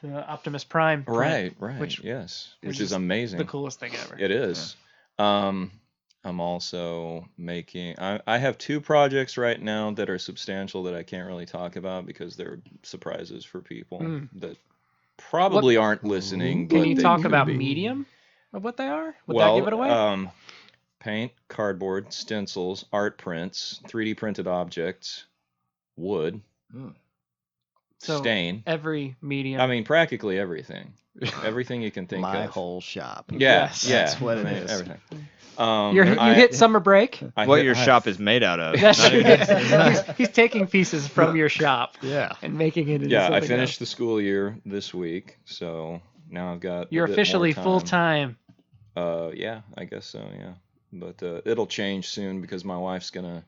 the Optimus Prime print, Right. which Yes, is which is just amazing. the coolest thing ever. It is. I'm also making. I have 2 projects right now that are substantial that I can't really talk about because they're surprises for people that probably aren't listening. Can but you they talk could about be. medium of what they are? Would Well, that give it away? Paint, cardboard, stencils, art prints, 3D printed objects, wood, So stain. every medium. I mean, practically everything. Everything you can think My of. whole shop. Yeah, Yes. yeah. That's what it I mean, is. Everything. you I- hit summer break. What your shop is made out of. That's Not even- he's taking pieces from your shop Yeah. and making it into Yeah, I something finished else. the school year this week, so now I've got. You're a bit more officially time. full time. Yeah, I guess so. Yeah, but it'll change soon because my wife's gonna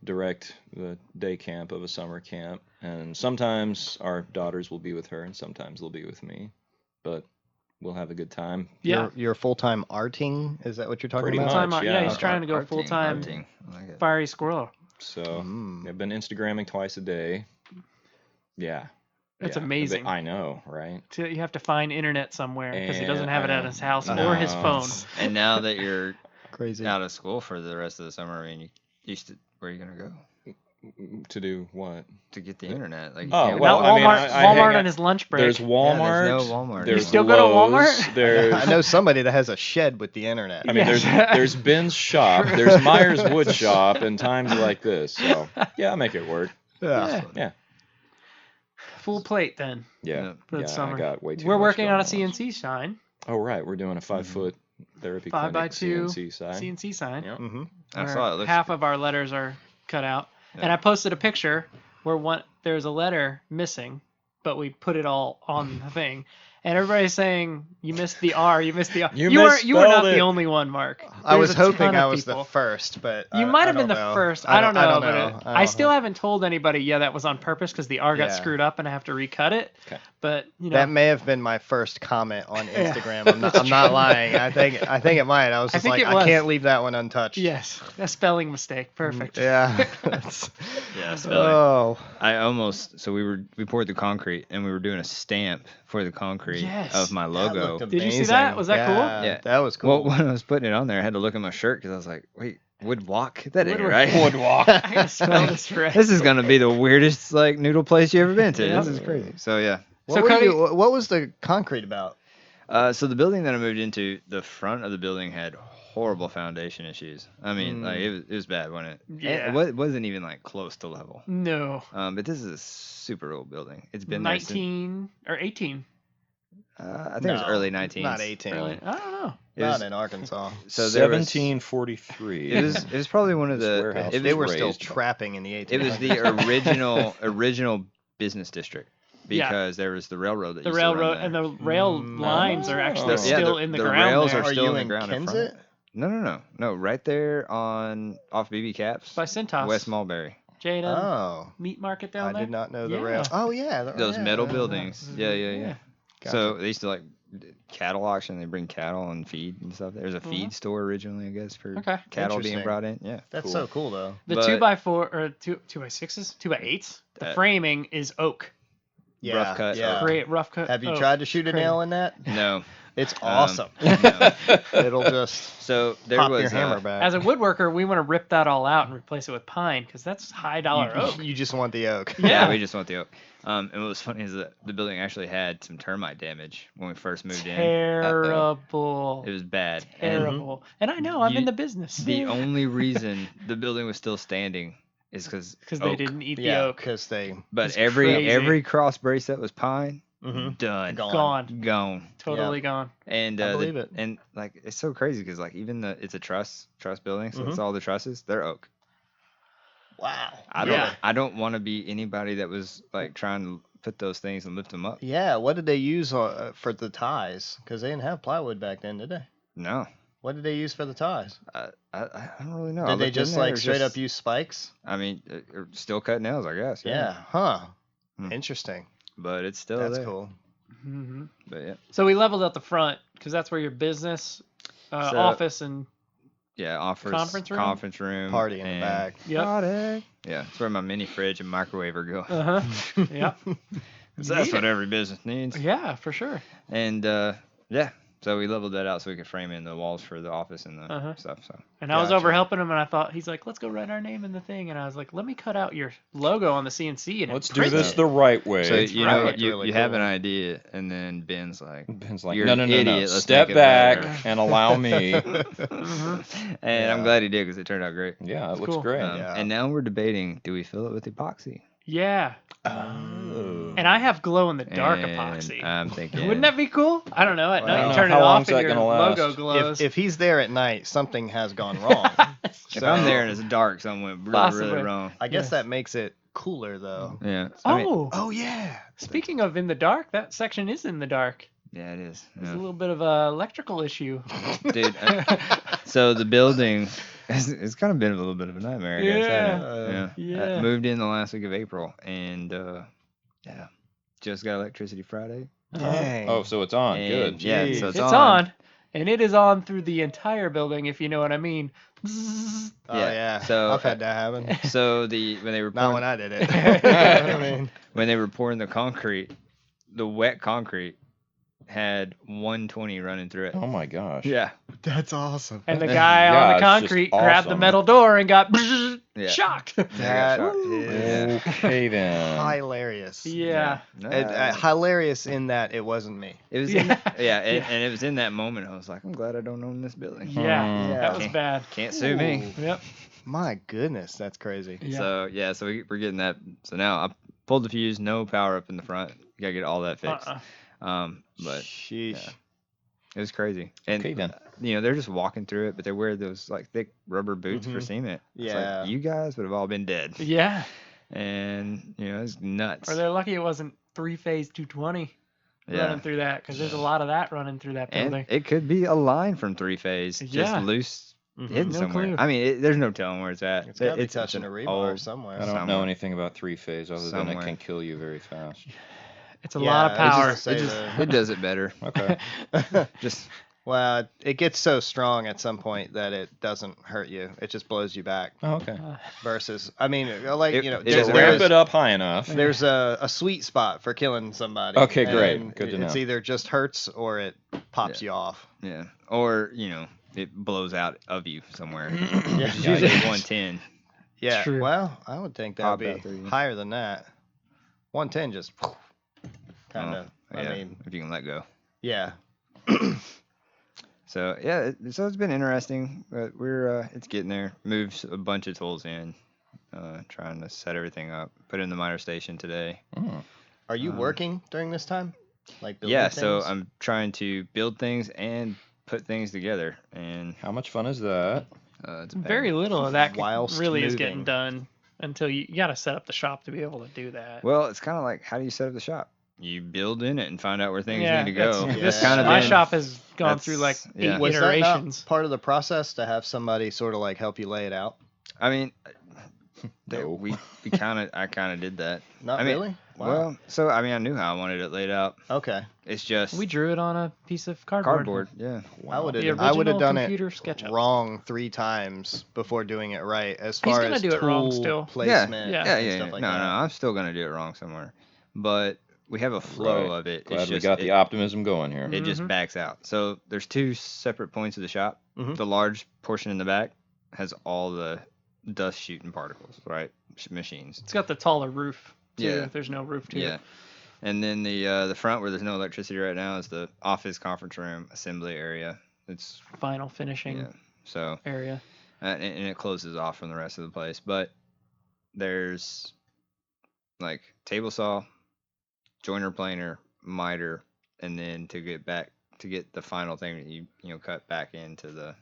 direct the day camp of a summer camp, and sometimes our daughters will be with her, and sometimes they'll be with me, but we'll have a good time. Yeah. You're full-time arting? Is that what you're talking Pretty about? Full-time much, art. yeah. He's trying to go Arting, full time. arting. I like it. Fiery squirrel. So Mm. I've been Instagramming twice a day. Yeah. That's yeah. amazing. I know, right? So you have to find internet somewhere because he doesn't And have it I at know. his house No. or his phone. And now that you're Crazy. out of school for the rest of the summer, I mean, you used to, where are you gonna go To do what? to get the internet? Like, you Oh, can't well, Not I mean, Walmart. I hang Walmart out- on his lunch break. There's Walmart. there's no Walmart There's You still go to Lowe's, Walmart? There's I know somebody that has a shed with the internet. I mean, Yes. there's Ben's shop, there's Myers Wood Shop, and times like this. So yeah, I'll make it work. Yeah. Yeah, Full plate then yeah, for the yeah. summer. I got way too We're much working going on a CNC sign, Oh right, we're doing a 5-foot therapy 5 by clinic 2 CNC sign. CNC sign. Yeah. Mm-hmm. I where saw it. Looks half good. of our letters are cut out, Yeah. and I posted a picture where there's a letter missing, but we put it all on the thing. And everybody's saying you missed the R. You missed the R. You You were not misspelled the it. only one, Mark. I was There's a hoping ton I of was people. the first, but You I- might I have been don't the know. first. I don't know, but know. I still haven't told anybody. Yeah, that was on purpose because the R got Yeah. screwed up and I have to recut it. Okay. But you know, That may have been my first comment on Yeah. Instagram. I'm not lying. I think it might. I was I just think like, it I was. can't leave that one untouched. yes, a spelling mistake. Perfect. Yeah. That's- Yeah, spelling. oh. I almost. So we poured the concrete and we were doing a stamp for the concrete Yes. of my logo. Did you see that? Was that cool? Yeah. That was cool. Well, when I was putting it on there, I had to look at my shirt because I was like, wait, woodwalk? That ain't Woodwalk. right. Woodwalk. I gotta spell this right. This is gonna be the weirdest like noodle place you ever been to. Yeah. This is crazy. So yeah. What, So were Cody- you, what was the concrete about? So the building that I moved into, the front of the building had horrible foundation issues. I mean, like it was bad, wasn't it? And Yeah. it wasn't even like close to level. No. But this is a super old building. It's been there since 19 or 18. I think it was early 19s. Not 18. Early, I don't know. It Not was, in Arkansas. so there was, 1743. it was probably one of This the warehouse If they were still raised- trapping in the 1800s. it was the original business district Yeah. because there was the railroad that The used to run railroad there. and the rail lines are actually Yeah, still in the ground rails there. are Are still you in the in ground in front. Kensett? No, right there off BB Caps, By Cintas. West Mulberry. Jaden Oh, Meat Market down I there. did not know the Yeah. rail. Oh yeah, Those metal yeah. buildings. Yeah. Gotcha. So they used to like cattle auction. They bring cattle and feed and stuff. There's a feed store originally, I guess, for Okay. cattle being Interesting. brought in. Yeah. That's Cool. so cool though. The But- 2x4 or 2x6s, 2x8s. The That- framing is oak. Yeah, Rough cut. Yeah. Great rough cut. Have you oak. tried to shoot a Crazy. nail in that? No. It's awesome. No. It'll just So there pop was your hammer back. As a woodworker, we want to rip that all out and replace it with pine because that's high dollar oak. You just want the oak. Yeah. we just want the oak. And what was funny is that the building actually had some termite damage when we first moved in. Terrible. It was bad. And Terrible. And I know I'm in the business. the only reason the building was still standing is because they didn't eat the Yeah, oak. because they. But It's every crazy. cross brace that was pine, Mhm. done, Gone. Gone. Totally gone. And I believe it. And like it's so crazy because like even it's a truss building, so Mm-hmm. it's all the trusses. They're oak. Wow. I don't want to be anybody that was like trying to put those things and lift them up. Yeah. What did they use for the ties? Because they didn't have plywood back then, did they? No, What did they use for the ties? I don't really know. I Did they looked in just there, like it's straight just- up use spikes? I mean, still cut nails, I guess. Yeah. Huh. Hmm. Interesting. But it's still That's there. cool. hmm But yeah, So we leveled out the front because that's where your business, So- office, and conference room, Party in the and back. yep. Party. Yeah, that's where my mini fridge and microwaver go. Uh huh. Yep. So that's what every business needs. Yeah, for sure. And yeah, so we leveled that out so we could frame in the walls for the office and the Uh-huh. stuff. So And I was Gotcha. over helping him, and I thought he's like, "Let's go write our name in the thing." And I was like, "Let me cut out your logo on the CNC and Let's do print this it." the right way. So you know right. you, Really you have cool. an idea, and then Ben's like, Ben's like, "You're no, an no, no, idiot. no. Let's Step make it back better." and allow me. Mhm. And I'm Yeah. glad he did because it turned out great. Yeah, it That's looks cool. great. Yeah. And now we're debating: do we fill it with epoxy? Yeah. Oh. And I have glow in the dark And epoxy. I'm thinking, Wouldn't that be cool? I don't know. At Well, I night, don't you know. turn How it long's off and that your gonna logo last? glows. If he's there at night, something has gone wrong. if I'm there and it's dark, something went really, Possibly. really wrong. I guess Yes. that makes it cooler though. Yeah. I mean, oh, Yeah. speaking of in the dark, that section is in the dark. yeah, it is. There's Yeah. a little bit of a electrical issue. Dude, so the building, it's kind of been a little bit of a nightmare. I guess, hasn't it? Yeah. I moved in the last week of April, and yeah, just got electricity Friday. Dang. Oh, so it's on. And, Good. Yeah, Jeez. so It's on, and it is on through the entire building, if you know what I mean. Zzz. Oh yeah, yeah. so, I've had that happen. So when they were Not when pouring, I did it. I mean, when they were pouring the concrete, the wet concrete had 120 running through it. Oh my gosh. Yeah, that's awesome. And the guy Yeah, on the it's just concrete grabbed the awesome. metal door and got Yeah. shocked. That shocked. is Okay then. hilarious. Yeah. Hilarious in that it wasn't me. It was Yeah. and it was in that moment I was like, I'm glad I don't own this building. Yeah. Mm. That was Okay. bad. Can't sue me. Yep. My goodness, that's crazy. Yeah. So we're getting that. So now I pulled the fuse, no power up in the front. You gotta get all that fixed. But Sheesh. yeah. It was crazy. And Okay then. they're just walking through it, but they wear those like thick rubber boots for Mhm. cement. It's Yeah. like, you guys would have all been dead. Yeah. And it's nuts. Or they're lucky it wasn't 3-phase 220 Yeah. running through that, because there's a lot of that running through that And building. it could be a line from 3-phase, Yeah. just loose, Mhm. hidden No somewhere. clue. I mean, there's no telling where it's at. It's got to be It's touching a an rebar old- somewhere. I don't Somewhere. know anything about 3-phase other than it Somewhere. can kill you very fast. It's a lot of Yeah, I was power. just gonna say It does it better. Okay. Just well, it gets so strong at some point that it doesn't hurt you. It just blows you back. Oh, okay. Versus, I mean, like It- you know, it there's, is Ramp there's, it up high enough. there's a sweet spot for killing somebody. Okay, great. and Good to It's know. either just hurts or it pops you off. yeah, or it blows out of you somewhere. Yeah. It's usually 110. Yeah. True. Well, I would think that Pop would out through be you. higher than that. 110 just kind of. Yeah, I mean, if you can let go. yeah. So yeah, so it's been interesting, but we're it's getting there. Moved a bunch of tools in, trying to set everything up. Put in the miter station today. Mm. Are you working during this time? Like building Yeah, things? so I'm trying to build things and put things together, and How much fun is that? it's a pain. Very little of that Whilst really is getting moving. done until you got to set up the shop to be able to do that. Well, it's kind of like, how do you set up the shop? You build in it and find out where things yeah, need to go. that's- Yeah. this kind of my been- shop has gone through like that's- yeah. 8 Was that not iterations. part of the process to have somebody sort of like help you lay it out? I mean, No. I kind of did that. Not I mean, really? Wow. Well, so I mean, I knew how I wanted it laid out. Okay. It's just We drew it on a piece of cardboard. Yeah. I would The have I would have original done computer it SketchUp. wrong 3 times before doing it right as He's far gonna as do it wrong tool still. Yeah, placement Yeah. and stuff like no, that. no, I'm still gonna do it wrong somewhere, but we have a flow Right. of it. Glad it's we just, got the optimism going here. It just Mhm. backs out. So there's 2 separate points of the shop. Mhm. The large portion in the back has all the dust shooting particles, right? Machines. It's got the taller roof too. Yeah. If there's no roof to Yeah. it. And then the front where there's no electricity right now is the office, conference room, assembly area. It's Final finishing yeah. So area. and it closes off from the rest of the place. But there's like table saw, joiner planer, miter, and then to get the final thing that you cut back into the.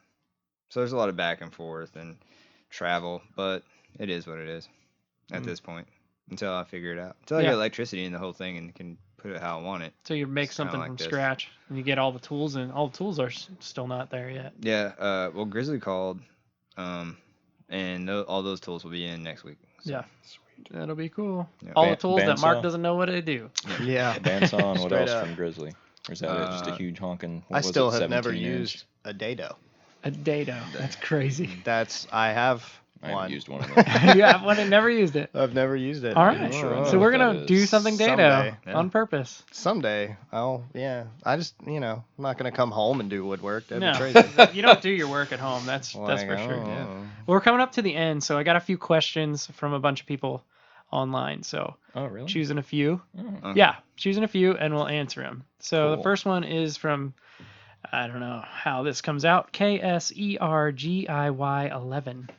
So there's a lot of back and forth and travel, but it is what it is at this point until I figure it out. Until I Yeah. get electricity in the whole thing and can put it how I want it. So you make It's kinda something like from this. scratch, and you get all the tools, and all the tools are still not there yet. Yeah. Well, Grizzly called, and all those tools will be in next week. So. Yeah. That'll be cool. Yeah. All the tools that Mark bandsaw. doesn't know what they do. Yeah. Bandsaw and what Straight else up. from Grizzly? Or is that it? Just a huge honking? I still have 17 never inch? used a dado. A dado. That's crazy. I have I one. haven't used one of those. You have one and never used it. I've never used it. All right. I'm sure I know So we're what gonna that do is. something dado Someday. Yeah. on purpose. Someday I just I'm not gonna come home and do woodwork. That'd No, be crazy. you don't do your work at home. That's for Like, sure. oh. Yeah. Well, we're coming up to the end, so I got a few questions from a bunch of people online. So Oh, really? choosing a few. Oh. Okay. Yeah, choosing a few, and we'll answer them. So the Cool. first one is from, I don't know how this comes out, KSERGIY 11.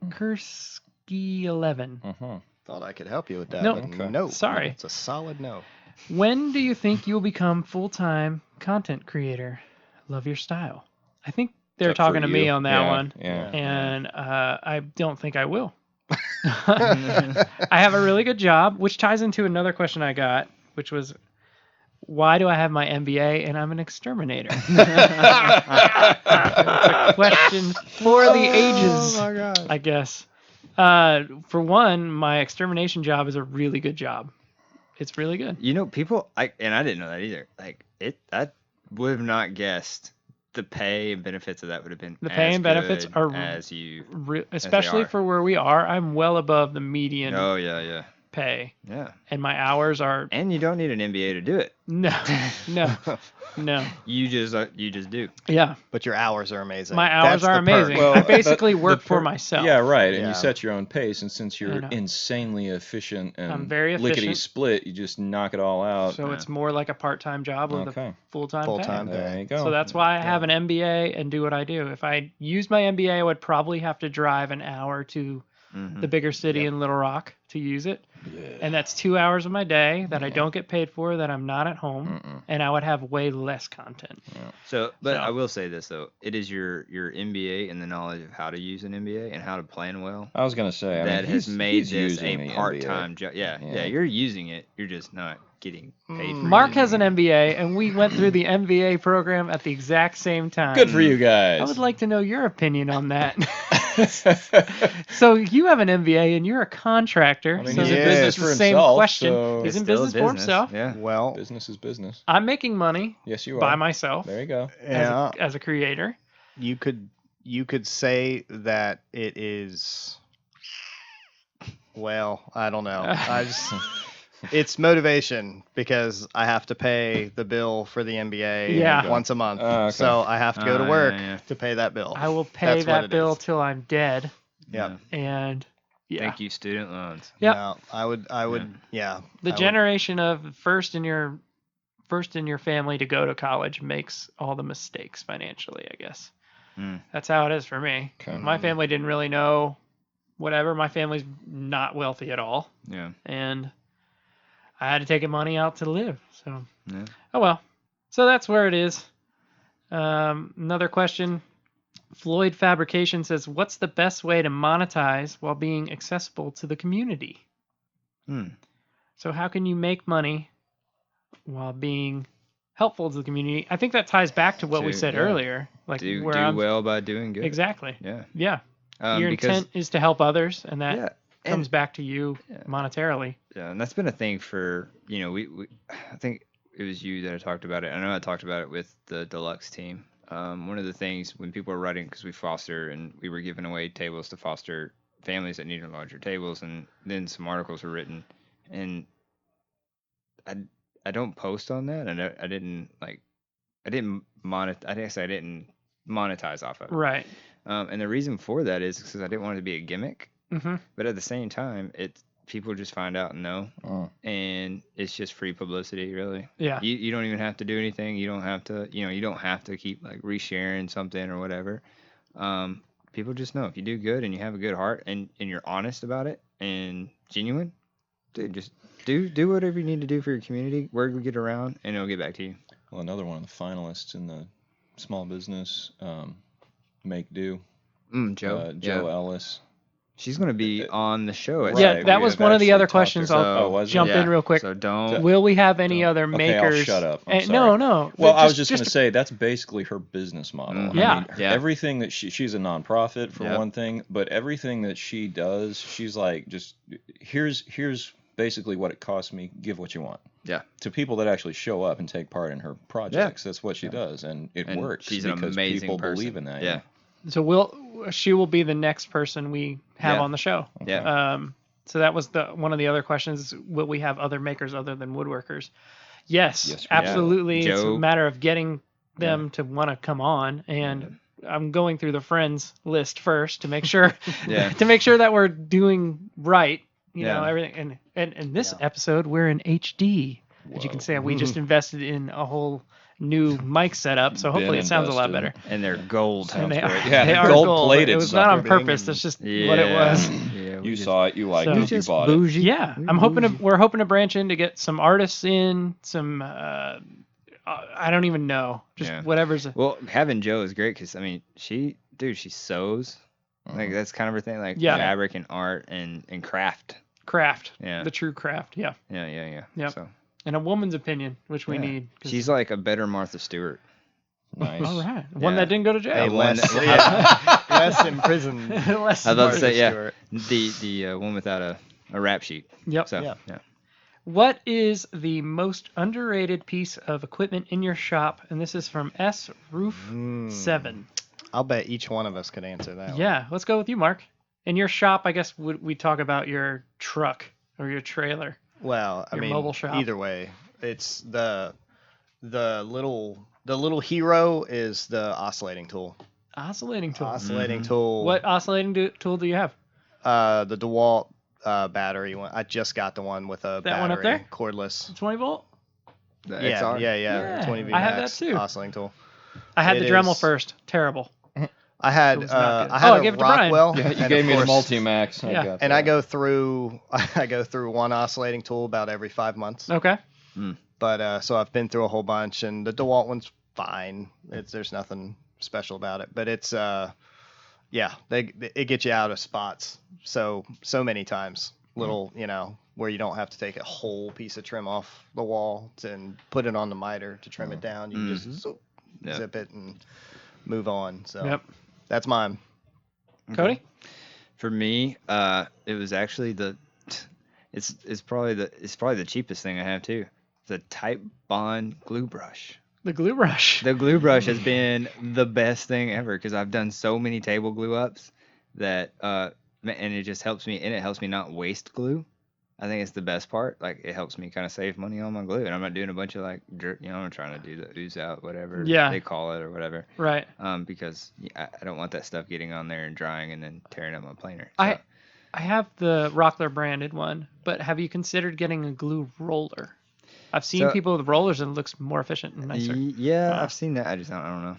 Kursky 11. Uh-huh. Thought I could help you with that. No. but Okay. No. Sorry. It's a solid no. When do you think you'll become full-time content creator? Love your style. I think they're Except for talking to me you. on that Yeah, one, Yeah. and I don't think I will. I have a really good job, which ties into another question I got, which was, why do I have my MBA and I'm an exterminator? It's a question for the ages, Oh my god. I guess. For one, my extermination job is a really good job. It's really good. People, and I didn't know that either. I would have not guessed the pay and benefits of that would have been The pay as and benefits good are as you. Especially are. for where we are, I'm well above the median Oh yeah, pay, yeah. and my hours are And you don't need an MBA to do it. no. You just do. Yeah, But your hours are amazing. my hours That's are the perk. amazing. Well, I basically work for per- myself. Yeah, right. And Yeah. you set your own pace, and since I you're know. insanely efficient and I'm very efficient. lickety split, you just knock it all out. So it's more like a part-time job with Okay. a full-time Full-time pay. pay. There you go. So that's why I have an MBA and do what I do. If I used my MBA, I would probably have to drive an hour to the bigger city in Little Rock to use it. And that's 2 hours of my day that I don't get paid for, that I'm not at home, and I would have way less content. So, but So- I will say this though, it is your MBA and the knowledge of how to use an MBA and how to plan well I was gonna say that has made he's this using a the part-time MBA. job. Yeah, Yeah. you're using it. You're just not getting paid for Mark using has an it. MBA, and we went through the MBA program at the exact same time. Good for you guys. I would like to know your opinion on that. So you have an MBA and you're a contractor. I mean, so he's in it's business the for same himself, question. so- He's in Still a business for himself. Yeah. Well, Business is business. I'm making money Yes, you are. by myself There you go. yeah, as a creator. you could say that it is. Well, I don't know. It's motivation because I have to pay the bill for the MBA Yeah. once a month. Okay. So I have to go to Yeah, work yeah. to pay that bill. I will pay That's what that it bill is. till I'm dead. Yep. And yeah, Thank you, student loans. Yep. No, I would, yeah. the I would- generation of first in your first in your family to go to college makes all the mistakes financially, I guess. That's how it is for me. Okay. My family didn't really know whatever. My family's not wealthy at all. Yeah. And I had to take money out to live. So, Yeah. oh well. So that's where it is. Another question. Floyd Fabrication says, what's the best way to monetize while being accessible to the community? So how can you make money while being helpful to the community? I think that ties back to what we said earlier. Like do where I'm, well by doing good. Exactly. Yeah. Yeah. Your Because, intent is to help others, and that yeah, comes back to you monetarily. Yeah, and that's been a thing for, we I think it was you that I talked about it. I know I talked about it with the deluxe team. One of the things when people were writing, because we foster and we were giving away tables to foster families that needed larger tables, and then some articles were written, and I don't post on that, and I didn't monetize off of it. Right. And the reason for that is because I didn't want it to be a gimmick, Mm-hmm. but at the same time, people just find out and know, and it's just free publicity, really. Yeah. You don't even have to do anything. You don't have to, you don't have to keep like resharing something or whatever. People just know if you do good and you have a good heart and you're honest about it and genuine, dude, just do whatever you need to do for your community. Word will get around, and it'll get back to you. Well, another one of the finalists in the small business Make Do, Joe Ellis. She's going to be on the show. Right, Yeah, that we was have one of the actually other talked to questions. her. I'll was it? jump in real quick. So don't. Will we have any other Okay, I'll makers? shut up. I'm sorry. No. Well, I was Just just going to say that's basically her business model. Yeah. I mean, everything that she's a nonprofit for Yep. one thing, but everything that she does, she's like, just here's basically what it costs me. Give what you want. Yeah. To people that actually show up and take part in her projects, that's what she does, and it And works she's an because amazing people person. believe in that. Yeah. So she will be the next person we have on the show. Yeah. So that was one of the other questions. Will we have other makers other than woodworkers? Yes, Yes, we absolutely. will. It's a Joe- matter of getting them to want to come on, and I'm going through the friends list first to make sure that we're doing right. You know, everything. And in this episode, we're in HD. As you can see, we just invested in a whole new mic setup, so hopefully it sounds a lot better. And they're gold. And they are, Yeah, they are gold-plated It was not on sucker. purpose. That's just what it was. Yeah, You saw it, you liked So- it, you bought it. bougie. Yeah, we're hoping to branch in to get some artists in, some I don't even know, just whatever's. Well, having Joe is great because I mean, she sews. Like that's kind of her thing, like fabric and art and craft. Craft. Yeah. The true craft. Yeah. Yeah. Yep. So And a woman's opinion, which we need. 'cause- she's like a better Martha Stewart. Nice. all right. One that didn't go to jail. Hey, one less in prison. Less I was about to say, Stewart. the one without a rap sheet. Yep. So Yeah. What is the most underrated piece of equipment in your shop? And this is from S Roof 7. I'll bet each one of us could answer that one. Yeah, let's go with you, Mark. In your shop, I guess we talk about your truck or your trailer. Well, I Your mean, mobile shop. either way, it's the little hero is the oscillating tool. Oscillating tool. Oscillating tool. What oscillating tool do you have? The DeWalt battery one. I just got the one with a That battery, one up there? cordless. 20 volt? The Yeah, XR? Yeah, 20 V I have max that too. oscillating tool. I had It the Dremel is- first. Terrible. I had It was not good. I had Oh, I a gave it to Brian. Rockwell. Yeah, you and gave of me the course- multi-max. Yeah. got And that. I go through one oscillating tool about every 5 months. Okay. But so I've been through a whole bunch, and the DeWalt one's fine. There's nothing special about it, but it's it gets you out of spots so many times. Little where you don't have to take a whole piece of trim off the wall and put it on the miter to trim it down. You can just zip it and move on. So that's mine. Cody? For me, it was actually it's probably the cheapest thing I have too. The Type Bond glue brush. The glue brush. The glue brush has been the best thing ever because I've done so many table glue ups that and it just helps me, and it helps me not waste glue. I think it's the best part. Like it helps me kind of save money on my glue, and I'm not doing a bunch of like I'm trying to do the ooze out, whatever they call it or whatever. Right. Because I don't want that stuff getting on there and drying and then tearing up my planer. I have the Rockler branded one, but have you considered getting a glue roller? I've seen So- people with rollers and it looks more efficient and nicer. Yeah, Wow. I've seen that. I don't know.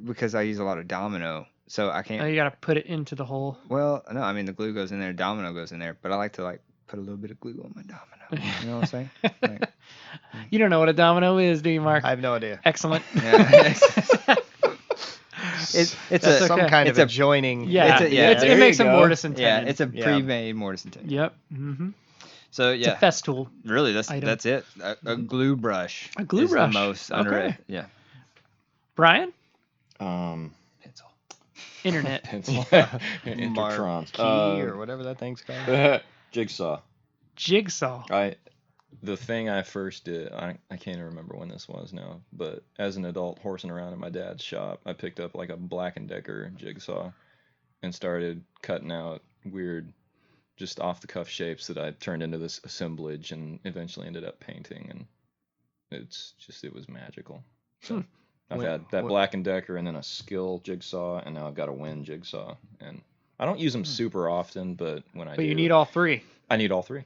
Because I use a lot of domino, so I can't. Oh, you got to put it into the hole. Well, no, I mean the glue goes in there, domino goes in there, but I like to like put a little bit of glue on my domino. You know what I'm saying? Like, You don't know what a domino is, do you, Mark? I have no idea. Excellent. yeah. it's That's a Some okay. kind it's of a- adjoining. Yeah, It's a- it there makes you a go. mortise and yeah, tenon. it's a Yeah. pre-made mortise and tenon. Yep. Mm-hmm. So It's a yeah, fest tool. really that's item. that's it. A glue brush. A glue is brush. The most Okay. underrated. Yeah. Brian? Pencil. Internet. Pencil. Intertrons. Marquee or whatever that thing's called. Jigsaw. Jigsaw. The thing I first did, I can't even remember when this was now, but as an adult horsing around in my dad's shop, I picked up like a Black & Decker jigsaw and started cutting out weird, just off the cuff shapes that I turned into this assemblage and eventually ended up painting, and it was magical. So I've When- had that what- Black & Decker and then a Skill jigsaw, and now I've got a Win jigsaw, and I don't use them super often, but when I But do, you need all three. I need all three.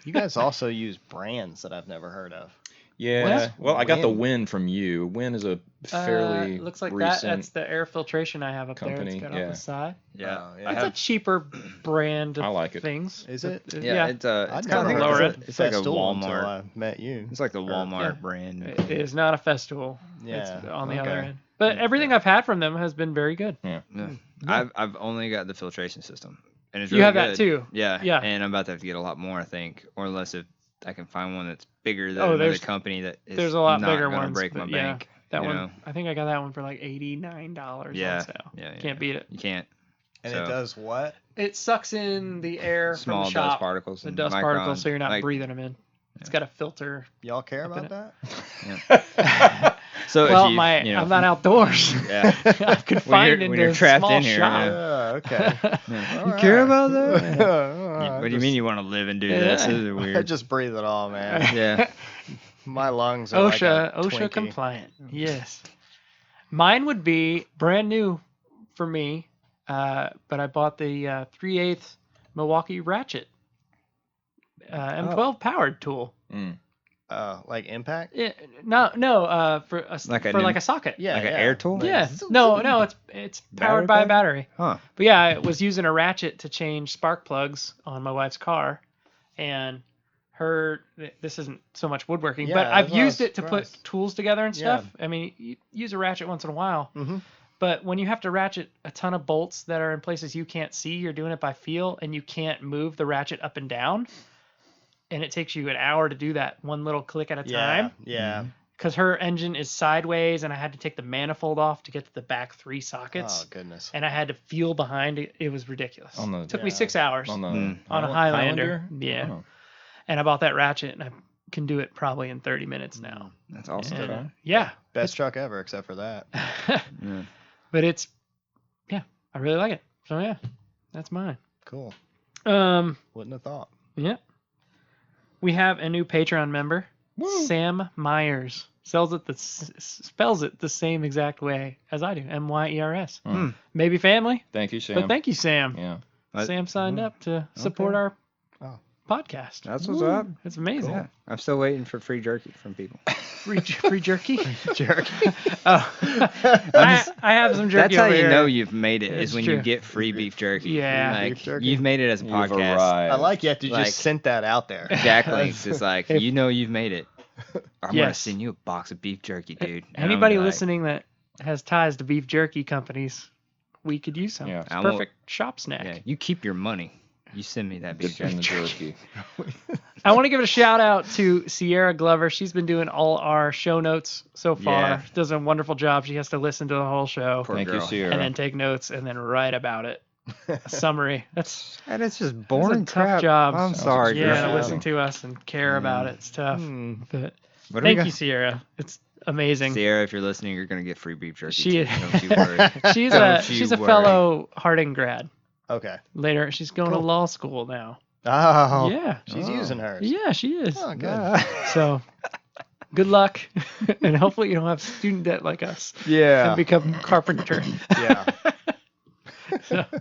You guys also use brands that I've never heard of. Yeah. What? Well, I got the Win. Win from you. Win is a fairly looks like recent. that's the air filtration I have up there. company, It's got yeah. off the side. Yeah. Oh, yeah. It's a cheaper brand of I like it. things. Is it? Yeah, Yeah. it's I'd kinda never lower heard end. of It's like a Festool until Walmart. I met you. It's like the Walmart Yeah. brand. It is not a festool. Yeah. It's on the other okay. end. But everything I've had from them has been very good. Yeah. Yeah. I've only got the filtration system, and it's You really have that good. too. Yeah. Yeah. And I'm about to have to get a lot more, I think, or unless if I can find one that's bigger than Oh, another there's- company that is there's a lot not bigger gonna ones, break my but yeah, bank. That you one, know? I think I got that one for like $89 Yeah. on sale. Yeah. Can't beat it. You can't. And So- it does what? It sucks in the air Small from the dust shop, particles. the and dust micron, particles, so you're not like- breathing them in. It's got a filter. Y'all care Up in about it. that? So Well, if you, you know, I'm not outdoors. Yeah. I'm confined when into you're a trapped small in here, shop. Okay. You care about that? that? What do you mean you want to live and do this? This is I weird. just breathe it all, man. Yeah. My lungs are like a OSHA Twinkie. compliant. Yes. Mine would be brand new for me, but I bought the 3/8 Milwaukee ratchet M12 powered tool. Like impact? Yeah, no, for a Like a for like new- a socket. Yeah. Like an air tool? Yeah. No, it's powered by a battery. Huh. But yeah, I was using a ratchet to change spark plugs on my wife's car, and this isn't so much woodworking, Yeah, but I've that's what I used was it to put surprised. tools together and Yeah. stuff. I mean, you use a ratchet once in a while, Mm-hmm. but when you have to ratchet a ton of bolts that are in places you can't see, you're doing it by feel, and you can't move the ratchet up and down, and it takes you an hour to do that one little click at a time. Yeah. Because her engine is sideways, and I had to take the manifold off to get to the back 3 sockets. Oh goodness. And I had to feel behind it. It was ridiculous. Took me Yeah. 6 hours On the on a Highlander. Yeah. Oh. And I bought that ratchet, and I can do it probably in 30 minutes now. That's awesome. And, yeah. Best truck ever, except for that. Yeah. But it's, yeah, I really like it. So yeah, that's mine. Cool. Wouldn't have thought. Yeah. We have a new Patreon member, Sam Myers. Spells it the same exact way as I do. Myers. Maybe family, Thank you, Sam. but thank you, Sam. Yeah. Sam signed up to support our Oh. podcast. That's what's up. It's amazing. Yeah. I'm still waiting for free jerky from people. Free jerky. Jerky. Oh, I have some jerky. That's how over you here. know you've made it, It's is when true. you get free beef jerky. Yeah. Like, Beef jerky. you've made it as a You've podcast. arrived. I like you. You Like- just sent that out there. Exactly. It's like, you know you've made it. I'm going to Yes. send you a box of beef jerky, dude. And I'm Anybody like, listening that has ties to beef jerky companies, we could use some. Yeah. It's I will- perfect shop snack. Yeah, you keep your money. You send me that beef Good and the jerky. jerky. I want to give a shout out to Sierra Glover. She's been doing all our show notes so far. Yeah. Does a wonderful job. She has to listen to the whole show Poor Thank you, girl. Sierra. and then take notes and then write about it. A summary. That's And it's just boring tough crap. job. I'm Sounds sorry, yeah, to exhausting. listen to us and care about it. It's tough. But What do we thank got? you, Sierra. It's amazing. Sierra, if you're listening, you're going to get free beef jerky. She too. is- Don't you worry. She's Don't you she's a worry. fellow Harding grad. Okay. Later, she's going to Cool. law school now. Oh. Yeah. She's using hers. Yeah, she is. Oh, good. So, good luck, and hopefully you don't have student debt like us Yeah. and become carpenter. Yeah.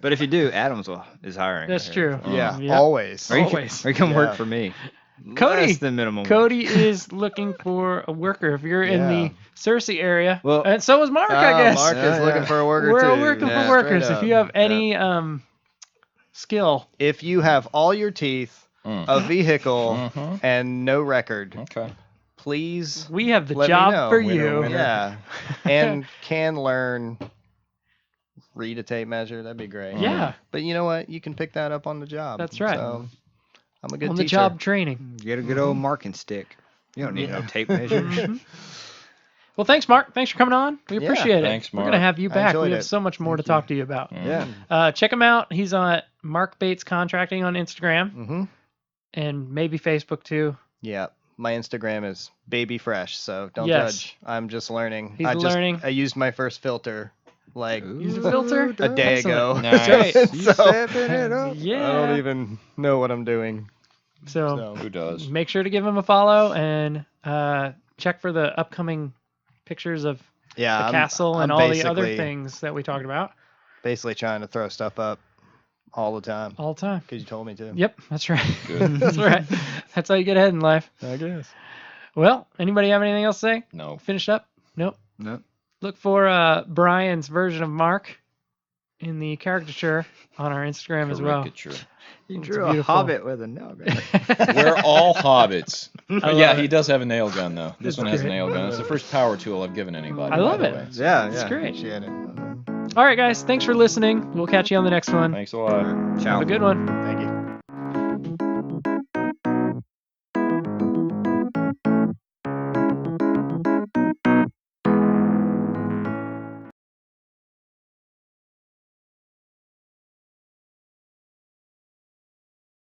But if you do, Adams is hiring. That's true. Yeah. Yep. Always. Or you, Always. or you come Yeah. work for me. Cody. Less than minimum. Cody is looking for a worker. If you're in the Cersei area, Well, and so is Mark, I guess. Mark is looking for a worker We're too. looking Yeah, for workers. straight If up. you have any skill, If you have all your teeth, a vehicle, and no record, Okay. please we have the let me job know. for you. Yeah, and can learn read a tape measure. That'd be great. Yeah, But you know what? You can pick that up on the job. That's right. So I'm a good on teacher. the job training. Get a good old marking stick. You don't need no tape measures. Mhm. Well, thanks, Mark. Thanks for coming on. We Yeah, appreciate it. thanks, We're Mark. gonna have you I back. enjoyed We have it. so much more Thank to talk to you about. Yeah. Check him out. He's on Mark Bates Contracting on Instagram Mm-hmm. and maybe Facebook too. Yeah. My Instagram is baby fresh, so don't Yes. judge. I'm just learning. He's learning. I used my first filter like Use a filter? a day Excellent. ago. Nice. You so stepping it up. Yeah. I don't even know what I'm doing. So Who does? make sure to give him a follow and check for the upcoming pictures of Yeah, the I'm- castle and I'm all the other basically- things that we talked about Basically trying to throw stuff up all the time all the time. because you told me to. Yep, that's right. Good. That's right. That's how you get ahead in life. I guess. Well, anybody have anything else to say? No. Finished up? Nope. No. Look for Brian's version of Mark in the caricature on our Instagram as well. Caricature. You It's drew a beautiful. hobbit with a nail gun. We're all hobbits. I Yeah, love he it. does have a nail gun though. This It's one has a great. nail gun. It's the first power tool I've given anybody. I by love the it. way. Yeah, It's yeah. great. Appreciate it. All right, guys. Thanks for listening. We'll catch you on the next one. Thanks a lot. Ciao. Have a good one.